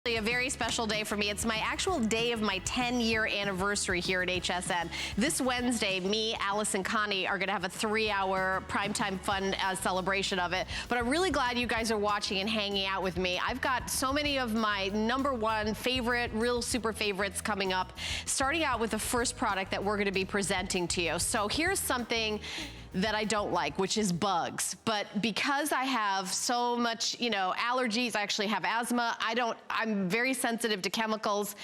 A very special day for me. It's my actual day of my 10-year anniversary here at HSN. This Wednesday, me, Alice, and Connie are gonna have a 3-hour primetime fun celebration of it. But I'm really glad you guys are watching and hanging out with me. I've got so many of my #1 favorite, real super favorites coming up. Starting out with the first product that we're gonna be presenting to you. So here's something that I don't like, which is bugs. But because I have so much, allergies, I actually have asthma, I'm very sensitive to chemicals.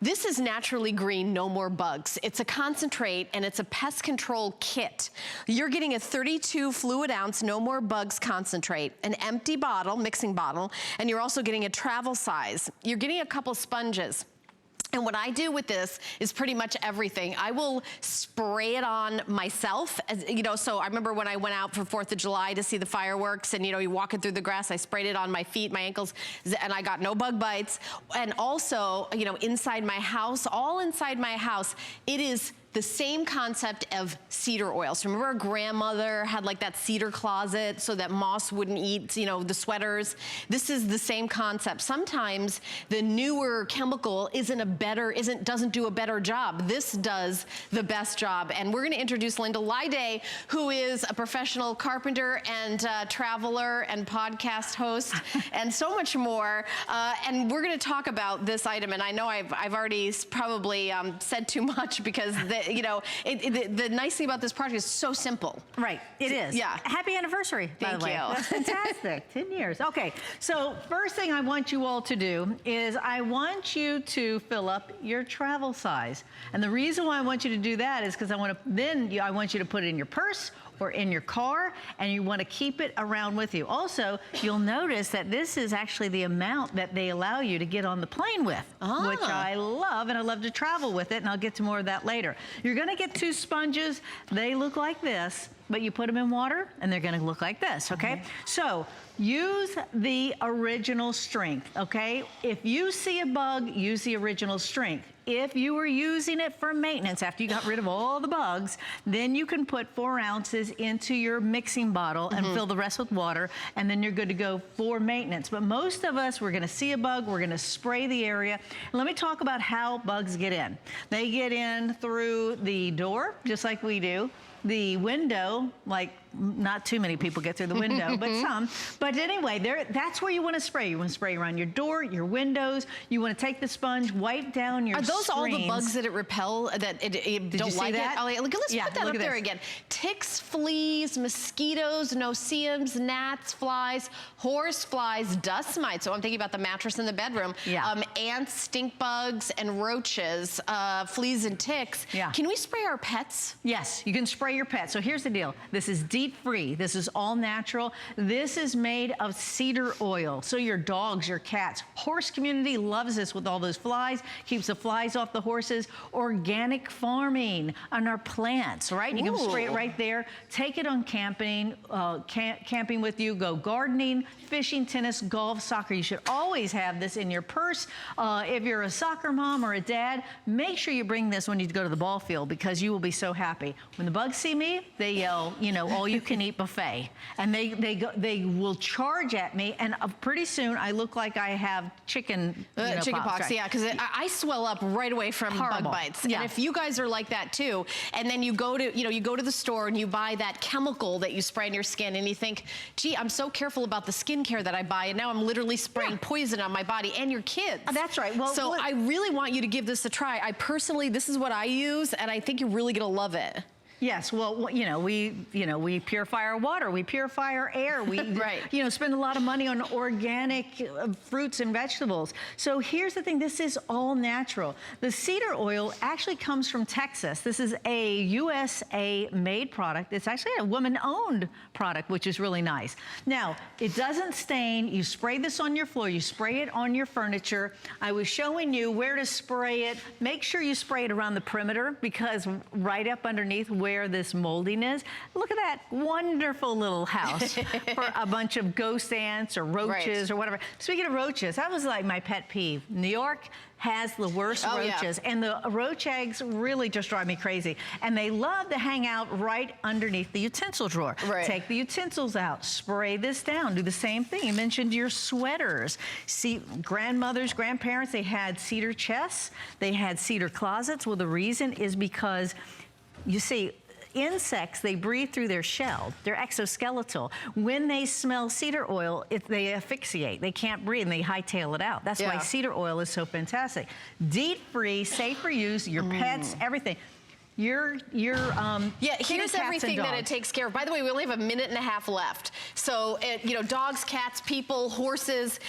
This is Naturally Green, No More Bugs. It's a concentrate and it's a pest control kit. You're getting a 32 fluid ounce No More Bugs concentrate, an empty bottle, mixing bottle, and you're also getting a travel size. You're getting a couple sponges. And what I do with this is pretty much everything. I will spray it on myself, so I remember when I went out for 4th of July to see the fireworks and, you're walking through the grass, I sprayed it on my feet, my ankles, and I got no bug bites. And also, inside my house, all inside my house, it is the same concept of cedar oil. So remember our grandmother had like that cedar closet so that moss wouldn't eat, the sweaters. This is the same concept. Sometimes the newer chemical doesn't do a better job. This does the best job. And we're gonna introduce Linda Lyday, who is a professional carpenter and traveler and podcast host and so much more. And we're gonna talk about this item. And I know I've already probably said too much because the nice thing about this project is so simple. Right, it is. Yeah. Happy anniversary, by the way. Thank you. That's fantastic, 10 years. Okay, so first thing I want you all to do is I want you to fill up your travel size. And the reason why I want you to do that is because I want you to put it in your purse or in your car, and you want to keep it around with you. Also, you'll notice that this is actually the amount that they allow you to get on the plane with, which I love, and I love to travel with it, and I'll get to more of that later. You're gonna get 2 sponges. They look like this, but you put them in water, and they're gonna look like this, okay? So, use the original strength, okay? If you see a bug, use the original strength. If you were using it for maintenance after you got rid of all the bugs, then you can put 4 ounces into your mixing bottle and fill the rest with water, and then you're good to go for maintenance. But most of us, we're gonna see a bug, we're gonna spray the area. Let me talk about how bugs get in. They get in through the door, just like we do. The window, like not too many people get through the window, but some. But anyway, that's where you want to spray. You want to spray around your door, your windows. You want to take the sponge, wipe down your screens. All the bugs that it repel, that it don't like that? it? Let's put that up there again. Ticks, fleas, mosquitoes, no-see-ums, gnats, flies, horse flies, dust mites. So I'm thinking about the mattress in the bedroom. Yeah. Ants, stink bugs, and roaches, fleas and ticks. Yeah. Can we spray our pets? Yes, you can spray your pet. So here's the deal. This is DEET free. This is all natural. This is made of cedar oil. So your dogs, your cats, horse community loves this with all those flies, keeps the flies off the horses. Organic farming on our plants, right? You can spray it right there. Take it on camping, camping with you. Go gardening, fishing, tennis, golf, soccer. You should always have this in your purse. If you're a soccer mom or a dad, make sure you bring this when you go to the ball field because you will be so happy. When the bugs see me, they yell, all you can eat buffet. And they will charge at me, and pretty soon I look like I have chicken pox, right. Yeah, because I swell up right away from bug bites. Yeah. And if you guys are like that too, and then you go to the store and you buy that chemical that you spray on your skin and you think, gee, I'm so careful about the skincare that I buy, and now I'm literally spraying poison on my body and your kids. That's right. Well, so I really want you to give this a try. This is what I use, and I think you're really gonna love it. Yes, well, we purify our water, we purify our air, we spend a lot of money on organic fruits and vegetables. So here's the thing, this is all natural. The cedar oil actually comes from Texas. This is a USA made product. It's actually a woman-owned product, which is really nice. Now, it doesn't stain. You spray this on your floor, you spray it on your furniture. I was showing you where to spray it. Make sure you spray it around the perimeter because right up underneath where this molding is. Look at that wonderful little house for a bunch of ghost ants or roaches or whatever. Speaking of roaches, that was like my pet peeve. New York has the worst roaches, and the roach eggs really just drive me crazy. And they love to hang out right underneath the utensil drawer. Take the utensils out, spray this down, do the same thing. You mentioned your sweaters. See, grandmothers, grandparents, they had cedar chests, they had cedar closets. Well, the reason is because, you see, insects, they breathe through their shell. They're exoskeletal. When they smell cedar oil, they asphyxiate. They can't breathe, and they hightail it out. That's why cedar oil is so fantastic. DEET-free, safe for use, your pets, everything. Here's everything that it takes care of. By the way, we only have 1.5 minutes left. So, you know, dogs, cats, people, horses,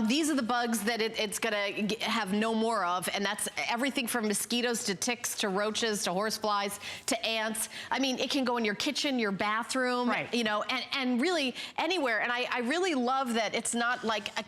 these are the bugs that it's gonna have no more of, and that's everything from mosquitoes to ticks to roaches to horseflies to ants. I mean, it can go in your kitchen, your bathroom, you know, and really anywhere. And I really love that it's not like a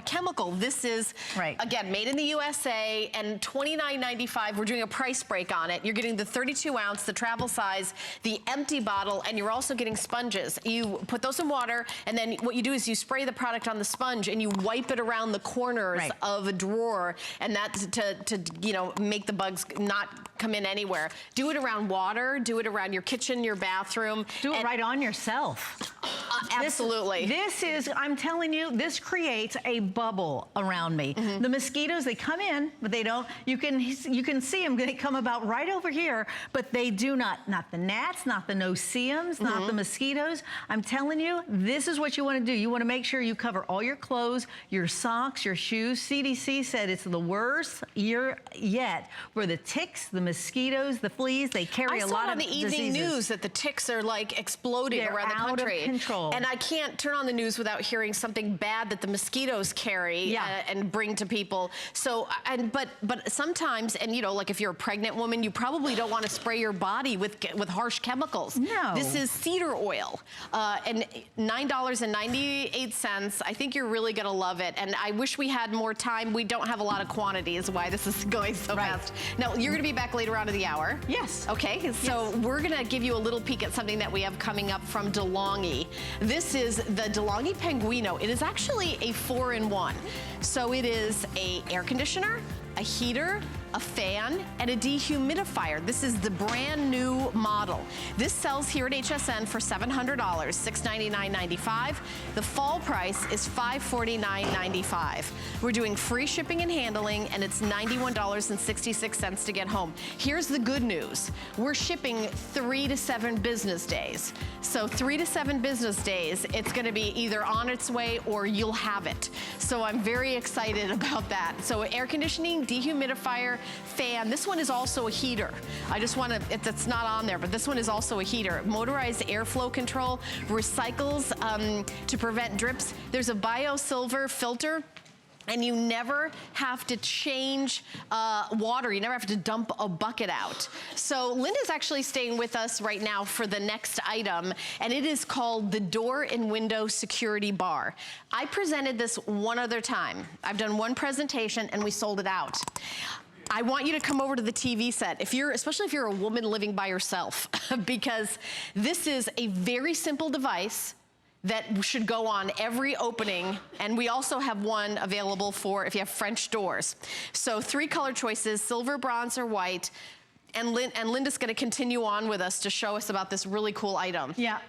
chemical. This is again made in the USA, and $29.95. We're doing a price break on it. You're getting the 32-ounce, the travel size, the empty bottle, and you're also getting sponges. You put those in water, and then what you do is you spray the product on the sponge, and you wipe it around the corners of a drawer, and that's to you know, make the bugs not come in anywhere. Do it around water, do it around your kitchen, your bathroom. Do it right on yourself. Absolutely. This is, I'm telling you, this creates a bubble around me. The mosquitoes, they come in, but they don't, you can see them, they come about right over here, but they do not the gnats, not the no-see-ums, not the mosquitoes. I'm telling you, this is what you want to do. You want to make sure you cover all your clothes, your socks, your shoes. CDC said it's the worst year yet for the ticks, the mosquitoes, the fleas. They carry a lot of diseases. I saw on the evening news that the ticks are like exploding around the country. They're out of control. And I can't turn on the news without hearing something bad that the mosquitoes carry and bring to people. So, but sometimes, and you know, like if you're a pregnant woman, you probably don't want to spray your body with harsh chemicals. No. This is cedar oil, and $9.98. I think you're really gonna love it. And I wish we had more time. We don't have a lot of quantity is why this is going so fast. Now, you're gonna be back later on in the hour. Yes. Okay, so we're gonna give you a little peek at something that we have coming up from DeLonghi. This is the DeLonghi Pinguino. It is actually a 4-in-1. So it is a air conditioner, a heater, a fan, and a dehumidifier. This is the brand new model. This sells here at HSN for $700, $699.95. The fall price is $549.95. We're doing free shipping and handling, and it's $91.66 to get home. Here's the good news. We're shipping 3 to 7 business days. So 3 to 7 business days, it's gonna be either on its way or you'll have it. So I'm very excited about that. So air conditioning, dehumidifier, fan. This one is also a heater. I just want to, it's not on there, but this one is also a heater. Motorized airflow control, recycles to prevent drips. There's a bio-silver filter, and you never have to change water. You never have to dump a bucket out. So Linda's actually staying with us right now for the next item, and it is called the Door and Window Security Bar. I presented this one other time. I've done one presentation, and we sold it out. I want you to come over to the TV set, especially if you're a woman living by yourself, because this is a very simple device that should go on every opening, and we also have one available for if you have French doors. So 3 color choices, silver, bronze, or white, and Linda's gonna continue on with us to show us about this really cool item. Yeah.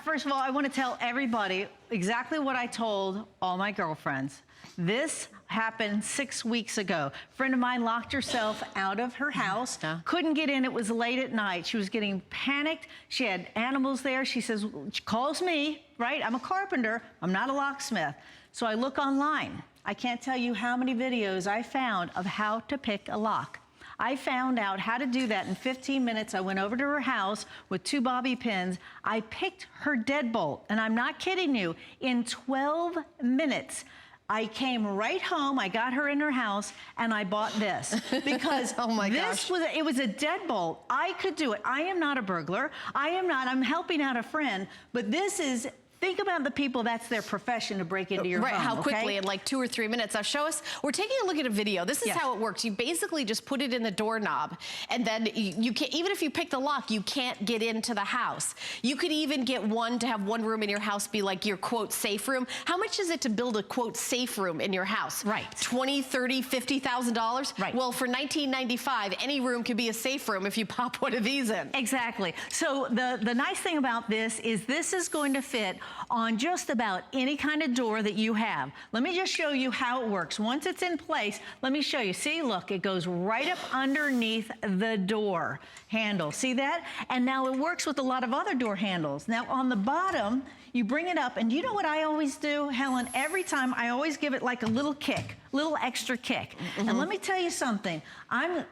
First of all, I want to tell everybody exactly what I told all my girlfriends. This happened 6 weeks ago. A friend of mine locked herself out of her house, couldn't get in. It was late at night. She was getting panicked. She had animals there. She says, she calls me, right? I'm a carpenter. I'm not a locksmith. So I look online. I can't tell you how many videos I found of how to pick a lock. I found out how to do that in 15 minutes. I went over to her house with 2 bobby pins. I picked her deadbolt, and I'm not kidding you. In 12 minutes, I came right home, I got her in her house, and I bought this. Because it was a deadbolt. I could do it. I am not a burglar. I'm helping out a friend, but this is Think about the people that's their profession to break into your home. Right, how quickly, okay? in like 2 or 3 minutes. Now show us, we're taking a look at a video. This is how it works. You basically just put it in the doorknob, and then you can't, even if you pick the lock, you can't get into the house. You could even get one to have one room in your house be like your quote safe room. How much is it to build a quote safe room in your house? Right. $20, $30, $50,000? Right. Well, for $19.95, any room could be a safe room if you pop one of these in. Exactly. So the nice thing about this is going to fit on just about any kind of door that you have. Let me just show you how it works. Once it's in place, let me show you. See, look, it goes right up underneath the door handle. See that? And now it works with a lot of other door handles. Now on the bottom, you bring it up, and you know what I always do, Helen? Every time, I always give it like a little kick, little extra kick. And let me tell you something.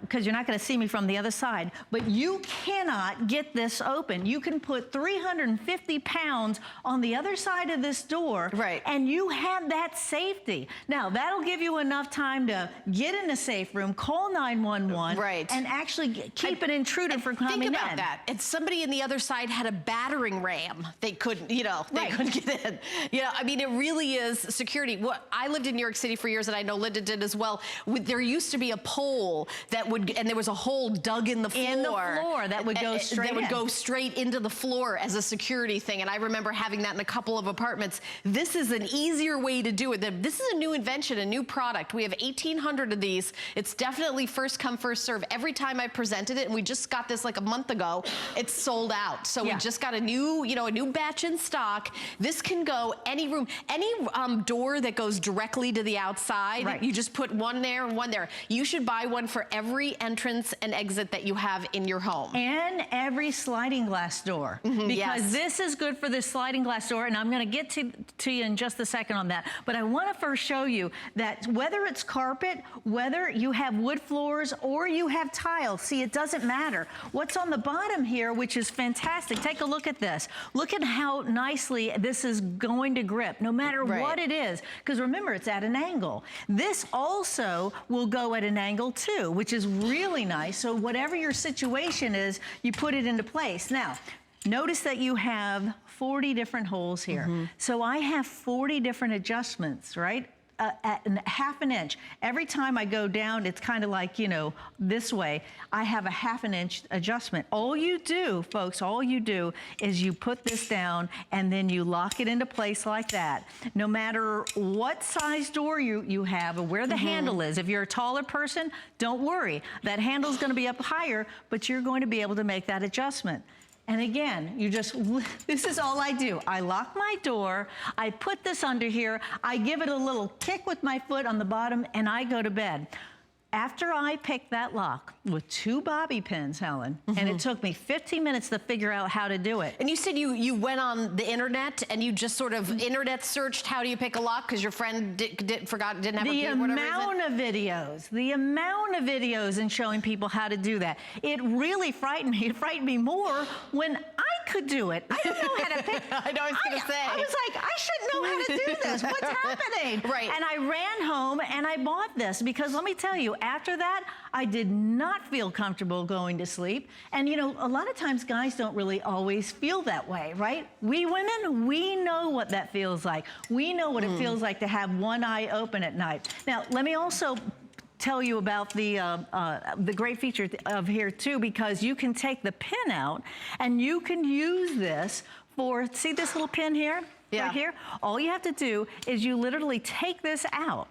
Because you're not going to see me from the other side, but you cannot get this open. You can put 350 pounds on the other side of this door, and you have that safety. Now, that'll give you enough time to get in a safe room, call 911, and actually keep an intruder from coming in. Think about that. If somebody on the other side had a battering ram, they couldn't, you know, they couldn't get in. Yeah, I mean, it really is security. I lived in New York City for years, and I know Linda did as well. There used to be a pole that would, and there was a hole dug in the floor. In the floor that would go straight in. That would go straight into the floor as a security thing, and I remember having that in a couple of apartments. This is an easier way to do it. This is a new invention, a new product. We have 1,800 of these. It's definitely first come, first serve. Every time I presented it, and we just got this like a month ago, it's sold out. So we just got a new, you know, a new batch in stock. This can go any room, any door that goes directly to the outside. You just put one there and one there. You should buy one for every entrance and exit that you have in your home. And every sliding glass door. Because this is good for this sliding glass door, and I'm going to get to you in just a second on that. But I want to first show you that whether it's carpet, whether you have wood floors, or you have tile, see, it doesn't matter. What's on the bottom here, which is fantastic, take a look at this. Look at how nicely this is going to grip, no matter what it is. Because remember, it's at an angle. This also will go at an angle too, which is really nice. So whatever your situation is, you put it into place. Now, notice that you have 40 different holes here. So I have 40 different adjustments, right? At ½ an inch. Every time I go down, it's kind of like, you know, this way. I have a ½ an inch adjustment. All you do, folks, all you do is you put this down and then you lock it into place like that. No matter what size door you have or where the handle is. If you're a taller person, don't worry. That handle's going to be up higher, but you're going to be able to make that adjustment. And again, this is all I do. I lock my door, I put this under here, I give it a little kick with my foot on the bottom, and I go to bed. After I picked that lock with 2 bobby pins, Helen, and it took me 15 minutes to figure out how to do it. And you said you went on the internet and you just sort of internet searched how do you pick a lock because your friend didn't have a key or whatever. The amount of videos and showing people how to do that. It really frightened me. It frightened me more when I could do it. I don't know how to pick. I know, I was going to say. I was like, I should know how to do this. What's happening? And I ran home and I bought this because let me tell you, after that, I did not feel comfortable going to sleep. And you know, a lot of times guys don't really always feel that way, right? We women, we know what that feels like. We know what it feels like to have one eye open at night. Now, let me also tell you about the great feature of here too, because you can take the pin out and you can use this for, see this little pin here? Right here? All you have to do is you literally take this out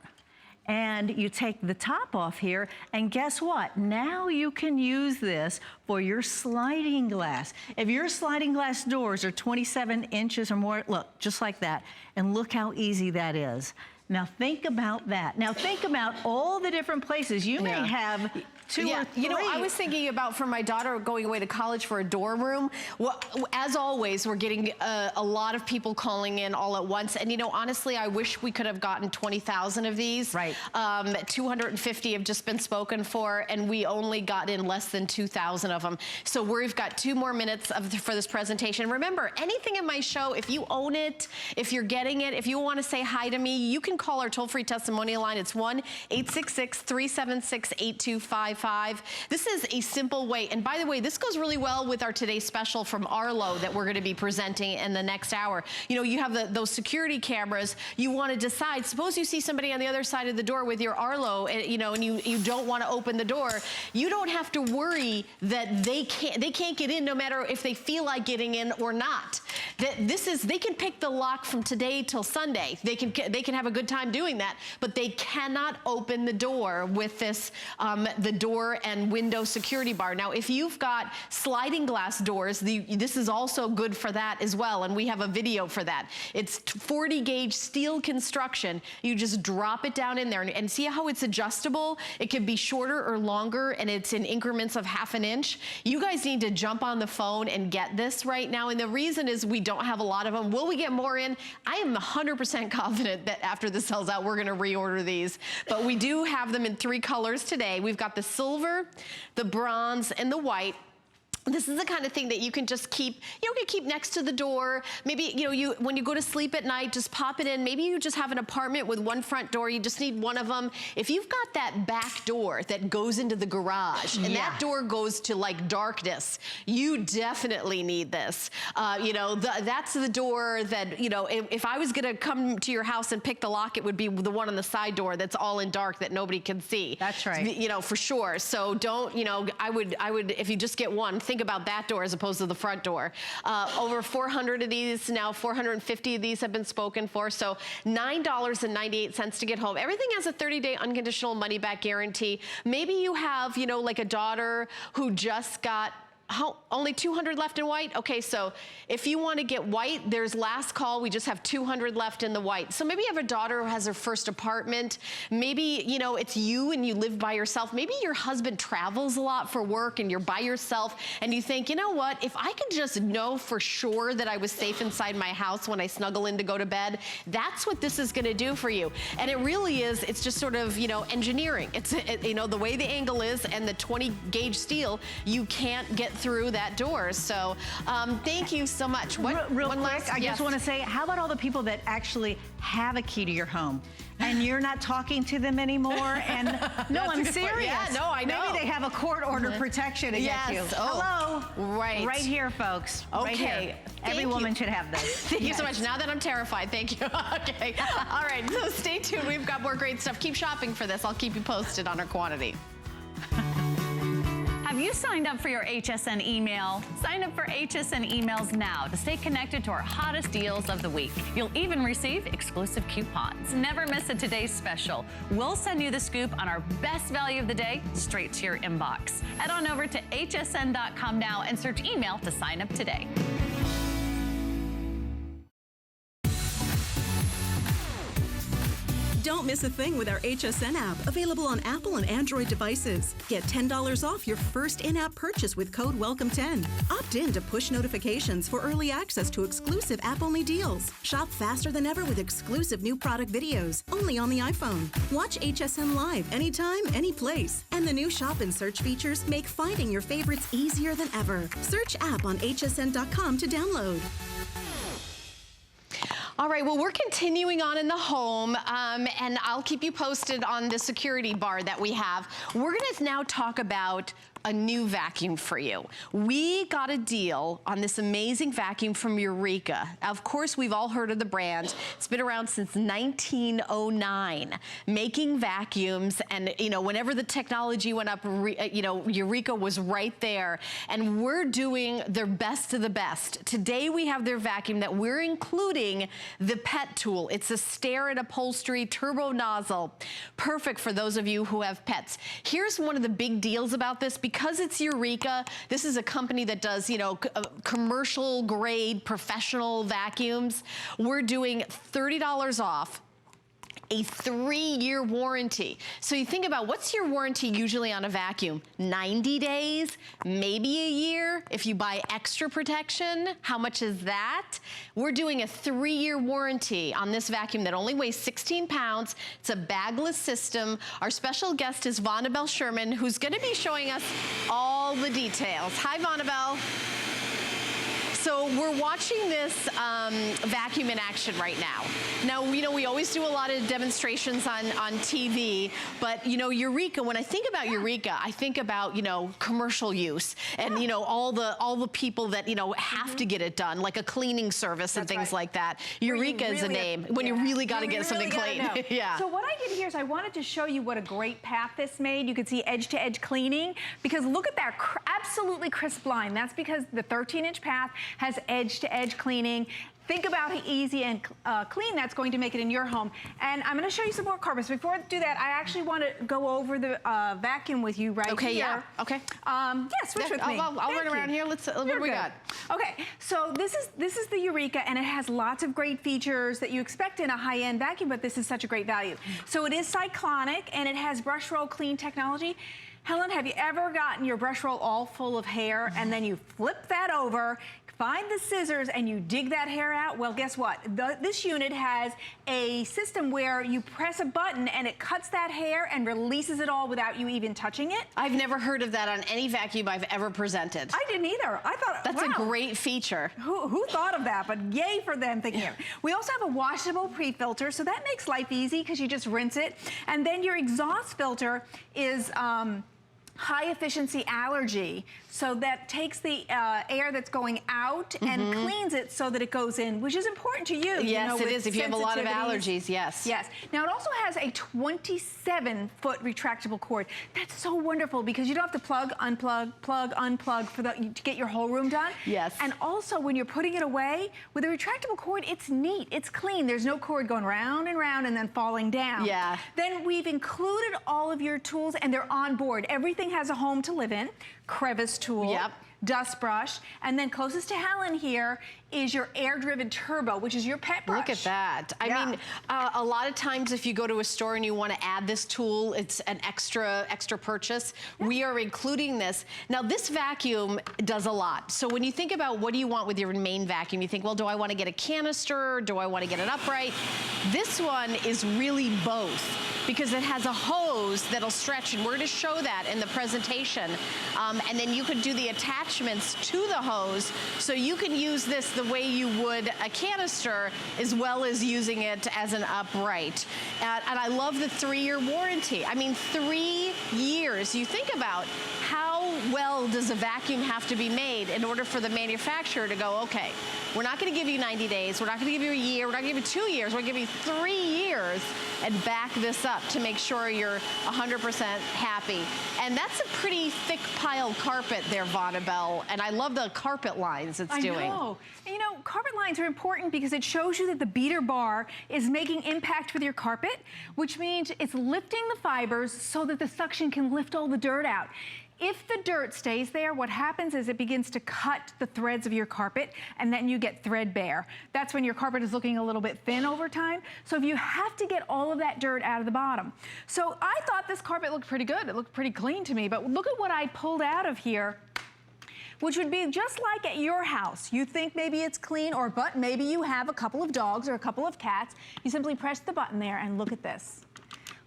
and you take the top off here, and guess what? Now you can use this for your sliding glass. If your sliding glass doors are 27 inches or more, look, just like that, and look how easy that is. Now think about that. Now think about all the different places. You may have 2 or 3. You know, I was thinking about for my daughter going away to college for a dorm room. Well, as always, we're getting a lot of people calling in all at once. And you know, honestly, I wish we could have gotten 20,000 of these. 250 have just been spoken for, and we only got in less than 2,000 of them. So we've got 2 more minutes for this presentation. Remember, anything in my show, if you own it, if you're getting it, if you want to say hi to me, you can can call our toll-free testimonial line. It's 1-866-376-8255. This is a simple way, and by the way, this goes really well with our today's special from Arlo that we're going to be presenting in the next hour. You know, you have those security cameras. You want to decide, suppose you see somebody on the other side of the door with your Arlo, and you know, and you don't want to open the door. You don't have to worry that they can't get in no matter if they feel like getting in or not. They can pick the lock from today till Sunday. They can have a good time doing that, but they cannot open the door with this the door and window security bar. Now, if you've got sliding glass doors, this is also good for that as well, and we have a video for that. It's 40 gauge steel construction. You just drop it down in there and see how it's adjustable. It can be shorter or longer, and it's in increments of ½ an inch. You guys need to jump on the phone and get this right now, and the reason is we don't have a lot of them. Will we get more in? I am 100% confident that after this sells out, we're gonna reorder these, but we do have them in 3 colors today. We've got the silver, the bronze, and the white. This is the kind of thing that you can just keep, you can keep next to the door. Maybe, you know, when you go to sleep at night, just pop it in. Maybe you just have an apartment with 1 front door. You just need one of them. If you've got that back door that goes into the garage, and that door goes to like darkness, you definitely need this. You know, that's the door that, you know, if I was gonna come to your house and pick the lock, it would be the one on the side door that's all in dark that nobody can see. That's right. You know, for sure. So don't, you know, I would, if you just get one, think about that door as opposed to the front door. Over 400 of these, now 450 of these have been spoken for, so $9.98 to get home. Everything has a 30-day unconditional money-back guarantee. Maybe you have, you know, like a daughter who just got only 200 left in white? Okay, so if you want to get white, there's last call. We just have 200 left in the white. So maybe you have a daughter who has her first apartment. Maybe, you know, it's you and you live by yourself. Maybe your husband travels a lot for work and you're by yourself and you think, you know what, if I could just know for sure that I was safe inside my house when I snuggle in to go to bed, that's what this is going to do for you. And it really is, it's just sort of, you know, engineering. It's, you know, the way the angle is and the 20 gauge steel, you can't get through that door. So thank you so much. Real quick, I just want to say, how about all the people that actually have a key to your home and you're not talking to them anymore? And no, I'm serious. Yeah, no, I know. Maybe they have a court order protection against you. Oh, hello. Right. Right here, folks. Okay. Right here. Every woman should have this. Thank you so much. Now that I'm terrified, thank you. Okay. All right, so stay tuned. We've got more great stuff. Keep shopping for this. I'll keep you posted on our quantity. Have you signed up for your HSN email? Sign up for HSN emails now to stay connected to our hottest deals of the week. You'll even receive exclusive coupons. Never miss a today's special. We'll send you the scoop on our best value of the day straight to your inbox. Head on over to hsn.com now and search email to sign up today. Don't miss a thing with our HSN app, available on Apple and Android devices. Get $10 off your first in-app purchase with code WELCOME10. Opt in to push notifications for early access to exclusive app-only deals. Shop faster than ever with exclusive new product videos, only on the iPhone. Watch HSN live anytime, any place. And the new shop and search features make finding your favorites easier than ever. Search app on hsn.com to download. All right, well, we're continuing on in the home, and I'll keep you posted on the security bar that we have. We're gonna now talk about a new vacuum for you. We got a deal on this amazing vacuum from Eureka. Of course, we've all heard of the brand. It's been around since 1909, making vacuums, and you know, whenever the technology went up, you know, Eureka was right there, and we're doing their best of the best. Today we have their vacuum that we're including the pet tool. It's a stair and upholstery turbo nozzle, perfect for those of you who have pets. Here's one of the big deals about this. Because it's Eureka, this is a company that does, you know, commercial grade professional vacuums. We're doing $30 off, a 3-year warranty. So you think about, what's your warranty usually on a vacuum? 90 days, maybe a year. If you buy extra protection, how much is that? We're doing a 3-year warranty on this vacuum that only weighs 16 pounds. It's a bagless system. Our special guest is Vonabelle Sherman, who's gonna be showing us all the details. Hi, Vonabelle. So we're watching this vacuum in action right now. Now, you know, we always do a lot of demonstrations on TV, but, you know, Eureka, when I think about Eureka, I think about, you know, commercial use and, you know, all the people that, you know, have to get it done, like a cleaning service and things like that. Eureka is a name when you really got to get something clean. Yeah. So what I did here is I wanted to show you what a great path this made. You could see edge-to-edge cleaning, because look at that absolutely crisp line. That's because the 13-inch path has edge-to-edge cleaning. Think about how easy and clean that's going to make it in your home. And I'm going to show you some more carpets. Before I do that, I actually want to go over the vacuum with you right here. Okay, yeah. Okay. Yeah, switch with me. I'll run around here. Let's what do we got? Okay, so this is the Eureka, and it has lots of great features that you expect in a high-end vacuum, but this is such a great value. So it is cyclonic, and it has brush roll clean technology. Helen, have you ever gotten your brush roll all full of hair and then you flip that over, find the scissors, and you dig that hair out? Well, guess what? This unit has a system where you press a button and it cuts that hair and releases it all without you even touching it. I've never heard of that on any vacuum I've ever presented. I didn't either. I thought, that's wow, a great feature. Who thought of that? But yay for them thinking it. We also have a washable pre-filter, so that makes life easy because you just rinse it. And then your exhaust filter is high efficiency allergy, so that takes the air that's going out and cleans it so that it goes in, which is important to you. Yes, you know, it is. If you have a lot of allergies, yes. Yes. Now, it also has a 27-foot retractable cord. That's so wonderful because you don't have to plug, unplug, to get your whole room done. Yes. And also, when you're putting it away, with a retractable cord, it's neat, it's clean. There's no cord going round and round and then falling down. Yeah. Then we've included all of your tools, and they're on board. Everything has a home to live in. Crevice tool, dust brush, and then closest to Helen here is your air-driven turbo, which is your pet brush. Look at that. I mean, a lot of times if you go to a store and you want to add this tool, it's an extra purchase. We are including this. Now, this vacuum does a lot. So when you think about what do you want with your main vacuum, you think, well, do I want to get a canister? Do I want to get an upright? This one is really both, because it has a hose that'll stretch, and we're going to show that in the presentation. And then you could do the attachments to the hose, so you can use this the way you would a canister, as well as using it as an upright. And I love the 3-year warranty. I mean, 3 years. You think about how well does a vacuum have to be made in order for the manufacturer to go, okay, we're not going to give you 90 days, we're not going to give you a year, we're not going to give you 2 years, we're going to give you 3 years, and back this up to make sure you're 100% happy. And that's a pretty thick pile carpet there, Vonabelle, and I love the carpet lines it's doing. I know. And you know, carpet lines are important because it shows you that the beater bar is making impact with your carpet, which means it's lifting the fibers so that the suction can lift all the dirt out. If the dirt stays there, what happens is it begins to cut the threads of your carpet, and then you get threadbare. That's when your carpet is looking a little bit thin over time. So if you have to get all of that dirt out of the bottom. So I thought this carpet looked pretty good. It looked pretty clean to me, but look at what I pulled out of here, which would be just like at your house. You think maybe it's clean, but maybe you have a couple of dogs or a couple of cats. You simply press the button there and look at this.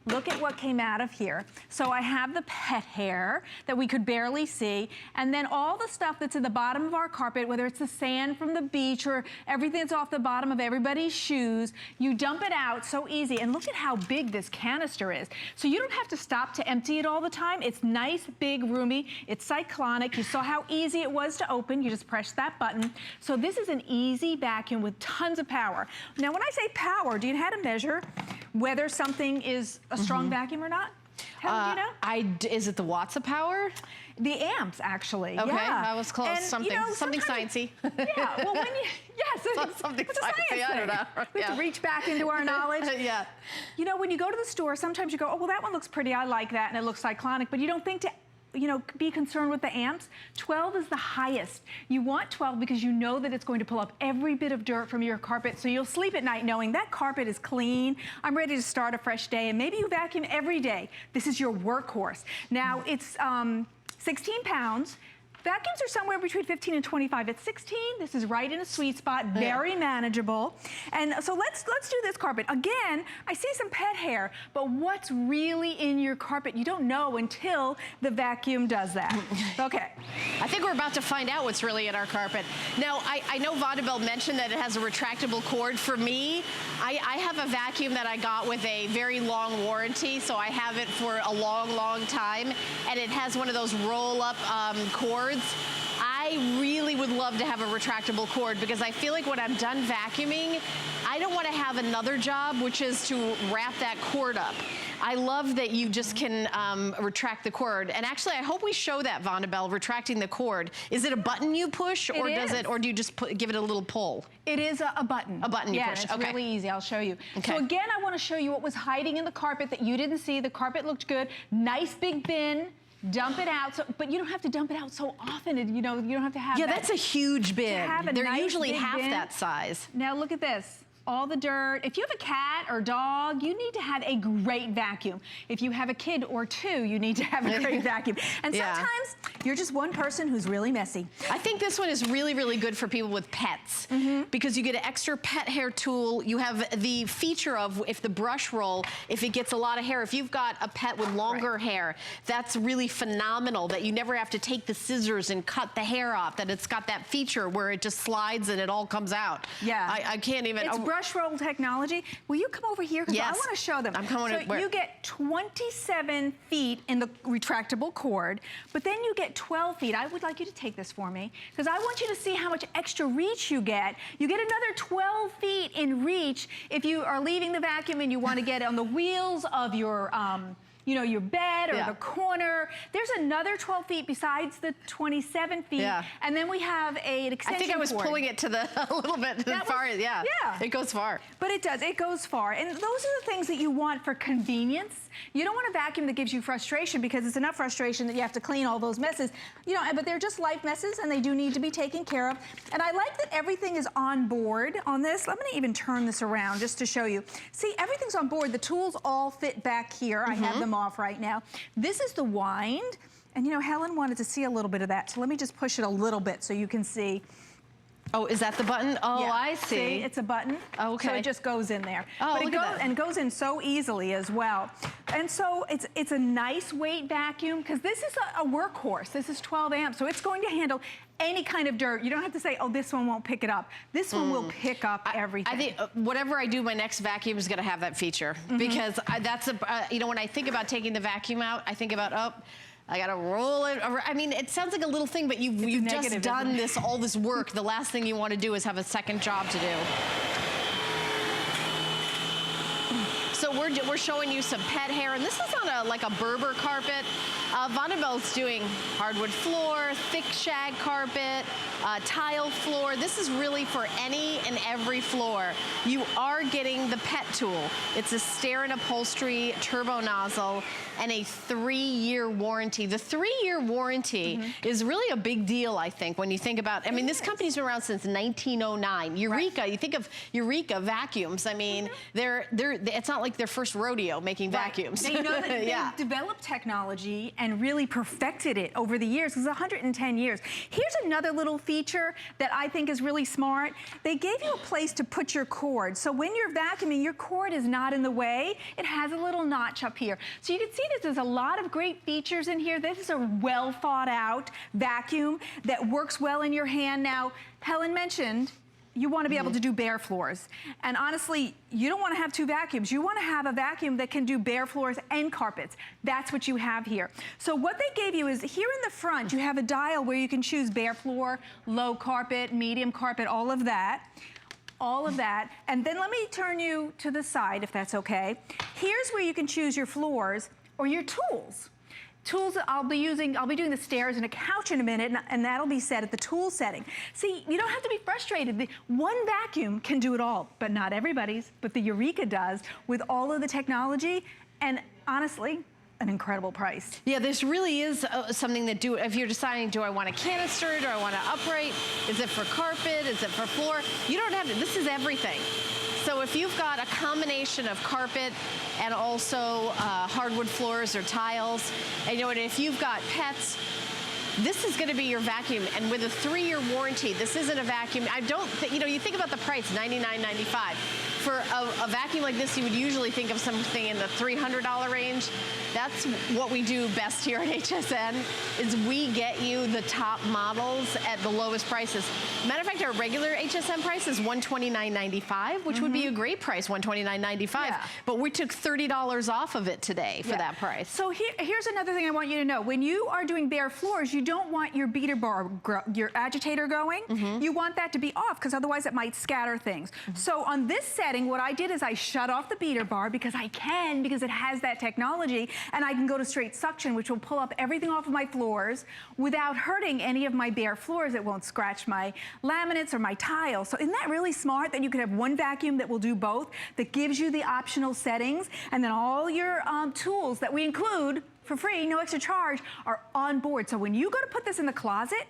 Look at what came out of here. So I have the pet hair that we could barely see, and then all the stuff that's in the bottom of our carpet, whether it's the sand from the beach or everything that's off the bottom of everybody's shoes, you dump it out so easy. And look at how big this canister is. So you don't have to stop to empty it all the time. It's nice, big, roomy. It's cyclonic. You saw how easy it was to open. You just press that button. So this is an easy vacuum with tons of power. Now, when I say power, do you know how to measure whether something is a strong vacuum or not? Helen, do you know? Is it the watts of power? The amps, actually. Okay, yeah. that was close. And, something sciencey. Yeah, well, when you, yes, something it's a sciencey, science I don't know. thing. We have to reach back into our knowledge. Yeah. You know, when you go to the store, sometimes you go, oh, well, that one looks pretty, I like that, and it looks cyclonic, but you don't think to, you know, be concerned with the amps. 12 is the highest. You want 12 because you know that it's going to pull up every bit of dirt from your carpet, so you'll sleep at night knowing that carpet is clean, I'm ready to start a fresh day, and maybe you vacuum every day. This is your workhorse. Now, it's 16 pounds, Vacuums are somewhere between 15 and 25. At 16, this is right in a sweet spot, very manageable. And so let's do this carpet. Again, I see some pet hair, but what's really in your carpet, you don't know until the vacuum does that. Okay. I think we're about to find out what's really in our carpet. Now, I know Vonabelle mentioned that it has a retractable cord. For me, I have a vacuum that I got with a very long warranty, so I have it for a long, long time, and it has one of those roll-up cords. I really would love to have a retractable cord because I feel like when I'm done vacuuming, I don't want to have another job, which is to wrap that cord up. I love that you just can retract the cord. And actually, I hope we show that, Vonabelle, retracting the cord. Is it a button you push, or do you just give it a little pull? It is a button. A button you push, it's really easy. I'll show you. Okay. So again, I want to show you what was hiding in the carpet that you didn't see. The carpet looked good. Nice big bin. Dump it out, but you don't have to dump it out so often. You know, you don't have to have that. That's a huge bin. They're nice usually half that size. Now look at this. All the dirt. If you have a cat or dog, you need to have a great vacuum. If you have a kid or two, you need to have a great vacuum. And sometimes you're just one person who's really messy. I think this one is really, really good for people with pets because you get an extra pet hair tool. You have the feature of if the brush roll, if it gets a lot of hair, if you've got a pet with longer hair, that's really phenomenal that you never have to take the scissors and cut the hair off, that it's got that feature where it just slides and it all comes out. Yeah. I can't even. It's brush roll technology. Will you come over here? Because I want to show them. I'm coming over. So you get 27 feet in the retractable cord, but then you get 12 feet. I would like you to take this for me because I want you to see how much extra reach you get. You get another 12 feet in reach if you are leaving the vacuum and you want to get on the wheels of your you know, your bed or the corner. There's another 12 feet besides the 27 feet. And then we have an extension cord. I think I was pulling it to the a little bit far. Yeah. It goes far. But it does. It goes far. And those are the things that you want for convenience. You don't want a vacuum that gives you frustration because it's enough frustration that you have to clean all those messes. You know, but they're just life messes and they do need to be taken care of. And I like that everything is on board on this. I'm going to even turn this around just to show you. See, everything's on board. The tools all fit back here. I have them off right now. This is the wind. And you know, Helen wanted to see a little bit of that. So let me just push it a little bit so you can see. Oh, is that the button? Oh, yeah. I see. It's a button. Oh, okay. So it just goes in there. Oh, but look it at goes, that. and it goes in so easily as well. And so it's a nice weight vacuum because this is a workhorse. This is 12 amps, so it's going to handle any kind of dirt. You don't have to say, oh, this one won't pick it up. This one will pick up everything. I think whatever I do, my next vacuum is going to have that feature because that's you know, when I think about taking the vacuum out, I think about, oh, I gotta roll it over. I mean, it sounds like a little thing, but you've just done all this work. The last thing you want to do is have a second job to do. So we're showing you some pet hair, and this is on like a Berber carpet. Vonabelle's doing hardwood floor, thick shag carpet, tile floor. This is really for any and every floor. You are getting the pet tool. It's a stair and upholstery turbo nozzle and a 3-year warranty. The 3-year warranty is really a big deal, I think, when you think about, I mean, this company's been around since 1909. Eureka, you think of Eureka vacuums. I mean, it's not like their first rodeo making vacuums. Now, you know that they've developed technology and really perfected it over the years. It's 110 years. Here's another little feature that I think is really smart. They gave you a place to put your cord. So when you're vacuuming, your cord is not in the way. It has a little notch up here. So you can see that there's a lot of great features in here. This is a well thought out vacuum that works well in your hand. Now, Helen mentioned you want to be able to do bare floors. And honestly, you don't want to have 2 vacuums. You want to have a vacuum that can do bare floors and carpets. That's what you have here. So what they gave you is here in the front, you have a dial where you can choose bare floor, low carpet, medium carpet, all of that. All of that. And then let me turn you to the side, if that's okay. Here's where you can choose your floors or your tools. Tools that I'll be doing the stairs and a couch in a minute, and that'll be set at the tool setting. See, you don't have to be frustrated. One vacuum can do it all, but not everybody's, but the Eureka does with all of the technology, and honestly, an incredible price. Yeah, this really is something that if you're deciding, do I want a canister, do I want an upright, is it for carpet, is it for floor? You don't have to, this is everything. So if you've got a combination of carpet and also hardwood floors or tiles, and you know, and if you've got pets, This is going to be your vacuum, and with a 3-year warranty, this isn't a vacuum. I don't think, you know, you think about the price, $99.95. For a vacuum like this, you would usually think of something in the $300 range. That's what we do best here at HSN, is we get you the top models at the lowest prices. Matter of fact, our regular HSN price is $129.95, which would be a great price, $129.95. Yeah. But we took $30 off of it today for that price. So here's another thing I want you to know. When you are doing bare floors, you don't want your beater bar, your agitator going. You want that to be off, because otherwise it might scatter things. So on this setting, what I did is I shut off the beater bar, because it has that technology, and I can go to straight suction, which will pull up everything off of my floors without hurting any of my bare floors. It won't scratch my laminates or my tiles. So isn't that really smart that you could have one vacuum that will do both, that gives you the optional settings, and then all your tools that we include for free, no extra charge, are on board. So when you go to put this in the closet,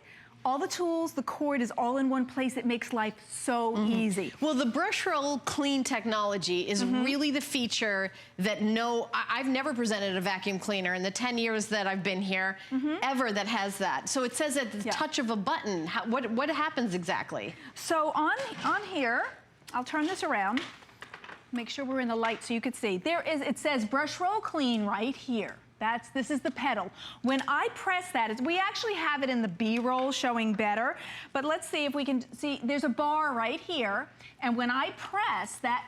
all the tools, the cord is all in one place. It makes life so easy. Well, the brush roll clean technology is really the feature that I've never presented a vacuum cleaner in the 10 years that I've been here ever that has that. So it says at the touch of a button. What happens exactly? So on here, I'll turn this around. Make sure we're in the light so you can see. It says brush roll clean right here. This is the pedal. When I press that, we actually have it in the B-roll showing better, but let's see if we can see, there's a bar right here, and when I press that,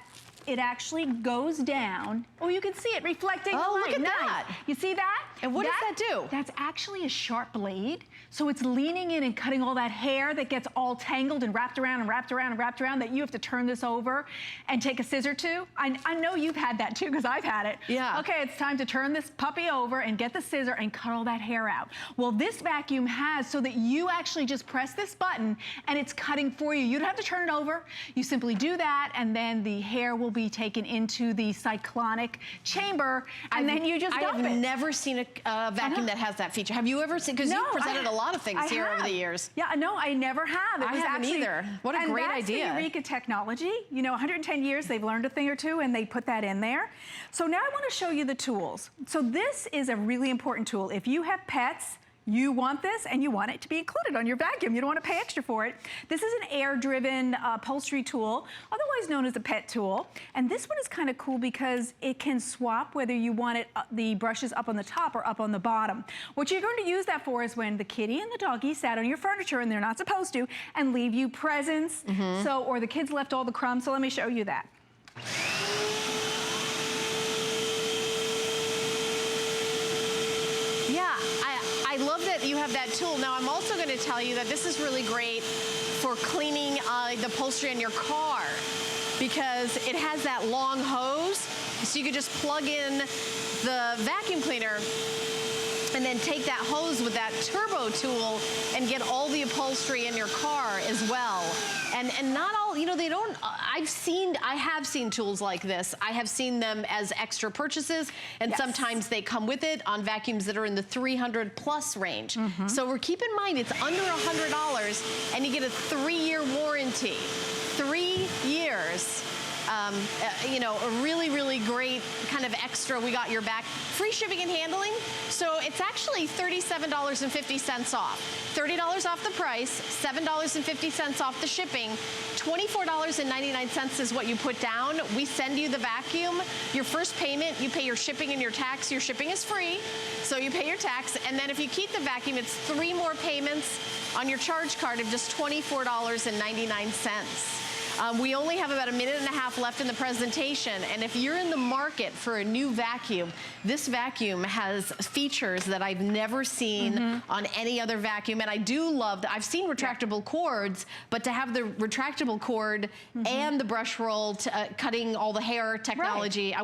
it actually goes down. Oh, you can see it reflecting the light. Look at that. You see that? And what does that do? That's actually a sharp blade. So it's leaning in and cutting all that hair that gets all tangled and wrapped around and wrapped around and wrapped around, that you have to turn this over and take a scissor to. I know you've had that too, because I've had it. Yeah. Okay, it's time to turn this puppy over and get the scissor and cut all that hair out. Well, this vacuum has so that you actually just press this button and it's cutting for you. You don't have to turn it over. You simply do that, and then the hair will be taken into the cyclonic chamber, and then you just dump it. I have never seen a vacuum that has that feature. Have you ever seen? Because you've presented a lot of things here over the years. Yeah, no, I never have. I haven't either. What a great idea. And that's the Eureka technology. You know, 110 years, they've learned a thing or two, and they put that in there. So now I want to show you the tools. So this is a really important tool. If you have pets, you want this, and you want it to be included on your vacuum. You don't want to pay extra for it. This is an air-driven upholstery tool, otherwise known as a pet tool. And this one is kind of cool because it can swap whether you want it the brushes up on the top or up on the bottom. What you're going to use that for is when the kitty and the doggy sat on your furniture, and they're not supposed to, and leave you presents. Or the kids left all the crumbs. So let me show you that. Yeah, I love that you have that tool. Now, I'm also going to tell you that this is really great for cleaning the upholstery in your car, because it has that long hose, so you could just plug in the vacuum cleaner and then take that hose with that turbo tool and get all the upholstery in your car as well. And not all, you know, they don't, I have seen tools like this. I have seen them as extra purchases, and sometimes they come with it on vacuums that are in the $300 plus range. So we're keep in mind, it's under $100, and you get a 3-year warranty. 3 years. You know, a really, really great kind of extra. We got your back. Free shipping and handling. So it's actually $37.50 off. $30 off the price, $7.50 off the shipping, $24.99 is what you put down. We send you the vacuum. Your first payment, you pay your shipping and your tax. Your shipping is free, so you pay your tax. And then if you keep the vacuum, it's 3 more payments on your charge card of just $24.99. We only have about 1.5 minutes left in the presentation, and if you're in the market for a new vacuum, this vacuum has features that I've never seen on any other vacuum, and I do love that. I've seen retractable cords, but to have the retractable cord and the brush roll cutting all the hair technology, I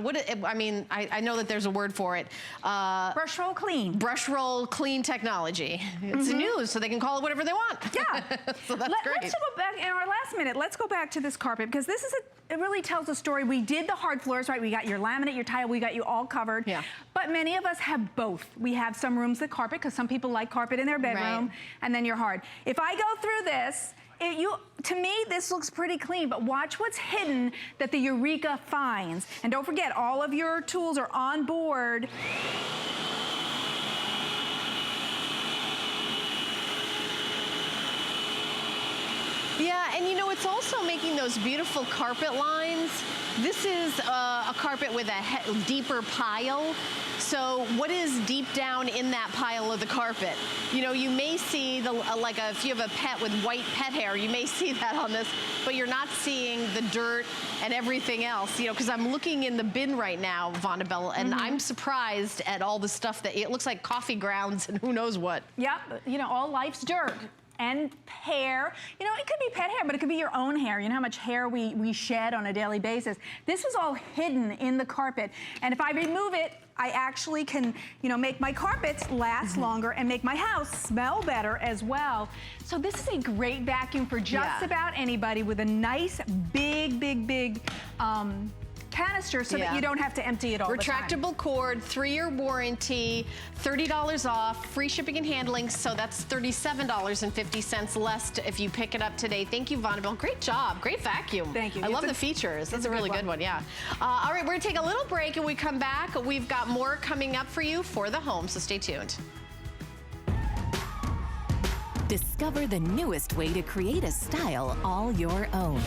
know that there's a word for it. Brush roll clean. Brush roll clean technology. It's new, so they can call it whatever they want. Yeah. So that's great. Let's go back in our last minute. Let's go back to this carpet, because this is it really tells a story. We did the hard floors, right? We got your laminate, your tile, we got you all covered. Yeah. But many of us have both. We have some rooms that carpet, because some people like carpet in their bedroom, and then you're hard. If I go through this, to me, this looks pretty clean, but watch what's hidden that the Eureka finds. And don't forget, all of your tools are on board. and you know, it's also making those beautiful carpet lines. This is a carpet with a deeper pile. So what is deep down in that pile of the carpet? You know, you may see if you have a pet with white pet hair, you may see that on this, but you're not seeing the dirt and everything else, you know, because I'm looking in the bin right now, Vonabelle, and I'm surprised at all the stuff that it looks like coffee grounds and who knows what. Yep, you know, all life's dirt. And hair. You know, it could be pet hair, but it could be your own hair. You know how much hair we shed on a daily basis. This was all hidden in the carpet. And if I remove it, I actually can, you know, make my carpets last longer and make my house smell better as well. So this is a great vacuum for just about anybody with a nice, big canister so that you don't have to empty it all the time. Retractable cord, 3-year warranty, $30 off, free shipping and handling, so that's $37.50 less if you pick it up today. Thank you, Vonabelle. Great job. Great vacuum. Thank you. I love the features. That's a really good one, yeah. All right, we're going to take a little break, and we come back. We've got more coming up for you for the home, so stay tuned. Discover the newest way to create a style all your own.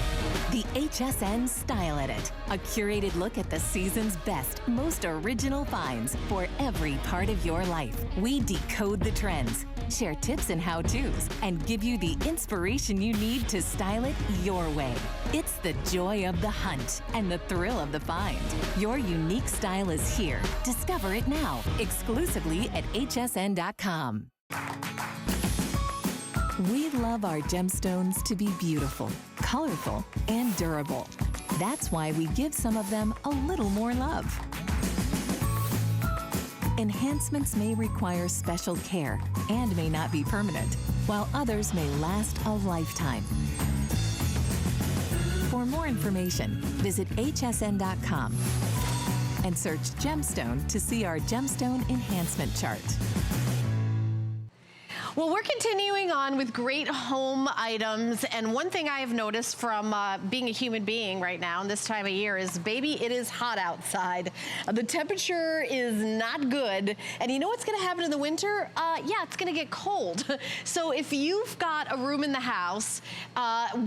The HSN Style Edit, a curated look at the season's best, most original finds for every part of your life. We decode the trends, share tips and how-tos, and give you the inspiration you need to style it your way. It's the joy of the hunt and the thrill of the find. Your unique style is here. Discover it now, exclusively at hsn.com. We love our gemstones to be beautiful, colorful, and durable. That's why we give some of them a little more love. Enhancements may require special care and may not be permanent, while others may last a lifetime. For more information, visit hsn.com and search gemstone to see our gemstone enhancement chart. Well, we're continuing on with great home items, and one thing I have noticed from being a human being right now in this time of year is, baby, it is hot outside. The temperature is not good, and you know what's going to happen in the winter? Yeah, it's going to get cold. So if you've got a room in the house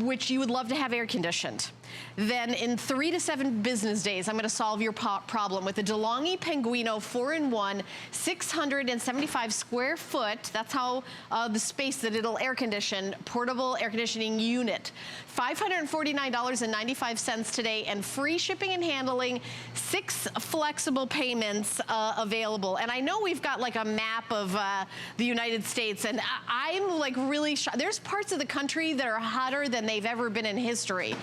which you would love to have air conditioned, then in 3 to 7 business days, I'm going to solve your problem with the DeLonghi Penguino 4-in-1, 675 square foot. That's how the space that it'll air condition, portable air conditioning unit. $549.95 today, and free shipping and handling, 6 flexible payments available. And I know we've got like a map of the United States, and I'm like really shocked. There's parts of the country that are hotter than they've ever been in history.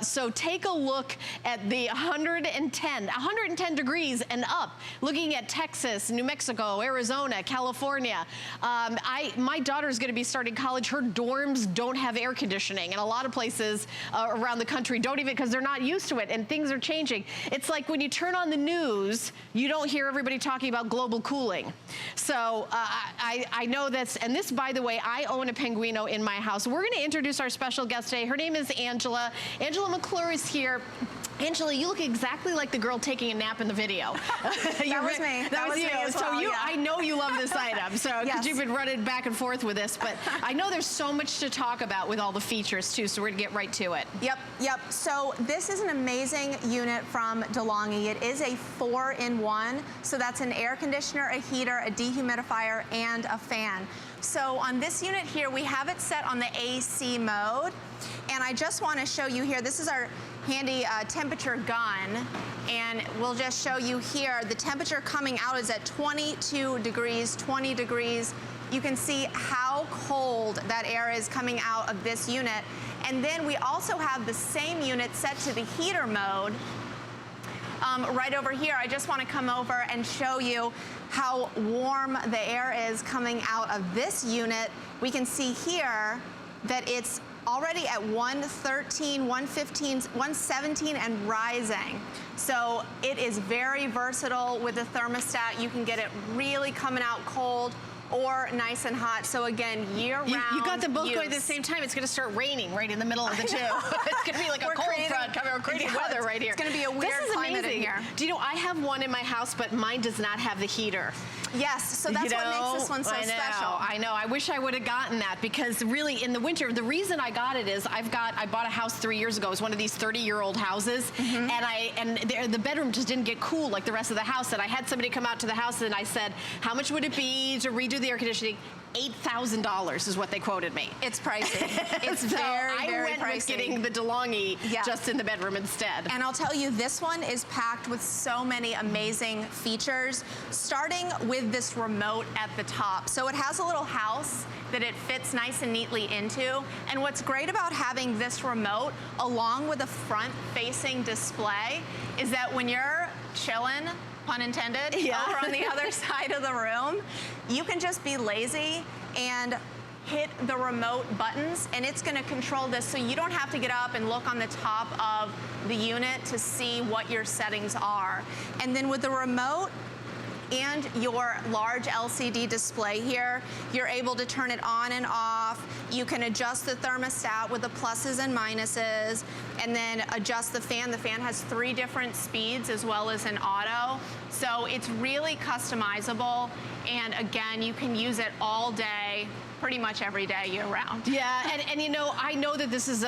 So take a look at the 110 degrees and up, looking at Texas, New Mexico, Arizona, California. My daughter's going to be starting college. Her dorms don't have air conditioning, and a lot of places around the country don't even, because they're not used to it, and things are changing. It's like when you turn on the news, you don't hear everybody talking about global cooling. So I know that's, and this, by the way, I own a Penguino in my house. We're going to introduce our special guest today. Her name is Angela. Angela McClure is here. Angela, you look exactly like the girl taking a nap in the video. That was me. That was you. As well, so yeah. I know you love this item, so because Yes. you've been running back and forth with this, but I know there's so much to talk about with all the features too, so we're gonna get right to it. Yep. So this is an amazing unit from DeLonghi. It is a 4-in-1, so that's an air conditioner, a heater, a dehumidifier, and a fan. So on this unit here, we have it set on the AC mode, and I just want to show you here, this is our handy temperature gun, and we'll just show you here, the temperature coming out is at 22 degrees, 20 degrees. You can see how cold that air is coming out of this unit. And then we also have the same unit set to the heater mode. Right over here, I just want to come over and show you how warm the air is coming out of this unit. We can see here that it's already at 113, 115, 117 and rising. So it is very versatile with the thermostat. You can get it really coming out cold or nice and hot. So again, year-round You got them both use. going at the same time. It's going to start raining right in the middle of the two. It's going to be like a cold front coming. We're creating weather right here. It's going to be a weird climate in here. Do you know, I have one in my house, but mine does not have the heater. Yes, so that's what makes this one so special. I know. I wish I would have gotten that, because really in the winter, the reason I got it is I bought a house 3 years ago. It was one of these 30-year-old houses, and the bedroom just didn't get cool like the rest of the house. And I had somebody come out to the house, and I said, how much would it be to redo the air conditioning? $8,000 is what they quoted me. It's pricey. It's so very I went pricey. with getting the DeLonghi just in the bedroom instead. And I'll tell you, this one is packed with so many amazing features, starting with this remote at the top. So it has a little house that it fits nice and neatly into. And what's great about having this remote, along with a front-facing display, is that when you're chilling, pun intended, over on the other side of the room, you can just be lazy and hit the remote buttons, and it's going to control this, so you don't have to get up and look on the top of the unit to see what your settings are. And then with the remote and your large LCD display here, you're able to turn it on and off. You can adjust the thermostat with the pluses and minuses, and then adjust the fan. The fan has 3 different speeds as well as an auto. So it's really customizable, and again, you can use it all day, pretty much every day year round. Yeah, and you know, I know that this is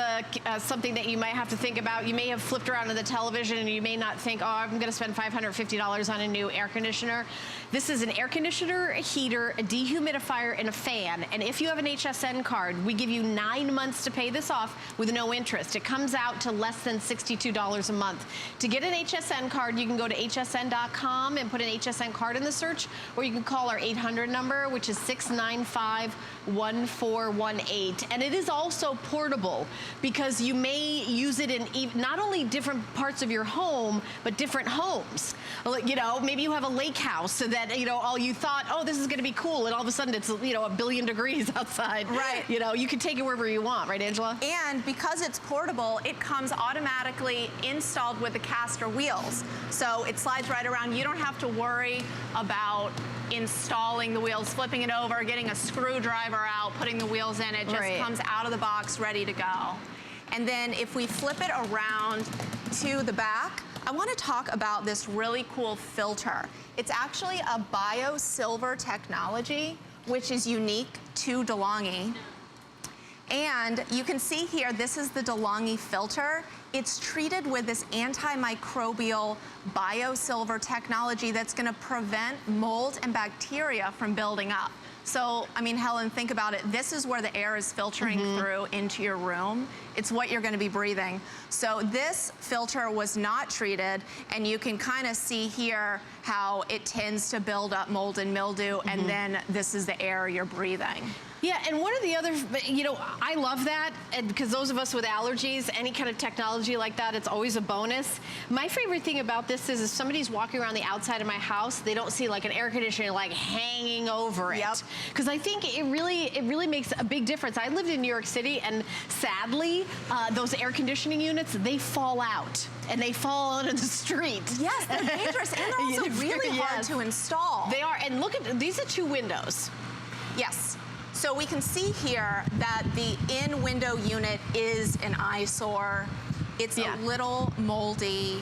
something that you might have to think about. You may have flipped around to the television and you may not think, oh, I'm gonna spend $550 on a new air conditioner. This is an air conditioner, a heater, a dehumidifier, and a fan. And if you have an HSN card, we give you 9 months to pay this off with no interest. It comes out to less than $62 a month. To get an HSN card, you can go to hsn.com and put an HSN card in the search, or you can call our 800 number, which is 695-1418. And it is also portable, because you may use it in not only different parts of your home, but different homes. You know, maybe you have a lake house, so that, you know, all you thought, oh, this is going to be cool, and all of a sudden it's, you know, 1 billion degrees outside. Right. You know, you can take it wherever you want, right, Angela? And because it's portable, it comes automatically installed with the caster wheels. So it slides right around. You don't have to worry about installing the wheels, flipping it over, getting a screwdriver out, putting the wheels in. It just comes out of the box ready to go. And then if we flip it around to the back, I want to talk about this really cool filter. It's actually a bio-silver technology, which is unique to DeLonghi. And you can see here, this is the DeLonghi filter. It's treated with this antimicrobial bio-silver technology that's going to prevent mold and bacteria from building up. So, I mean, Helen, think about it. This is where the air is filtering through into your room. It's what you're going to be breathing. So this filter was not treated, and you can kind of see here how it tends to build up mold and mildew, and then this is the air you're breathing. Yeah, and one of the other, you know, I love that, because those of us with allergies, any kind of technology like that, it's always a bonus. My favorite thing about this is if somebody's walking around the outside of my house, they don't see like an air conditioner like hanging over it. Because I think it really makes a big difference. I lived in New York City, and sadly, those air conditioning units, they fall out. And they fall into the street. Yes, they're dangerous, and they're also really hard to install. They are, and look at, these are 2 windows. Yes. So we can see here that the in-window unit is an eyesore. It's a little moldy.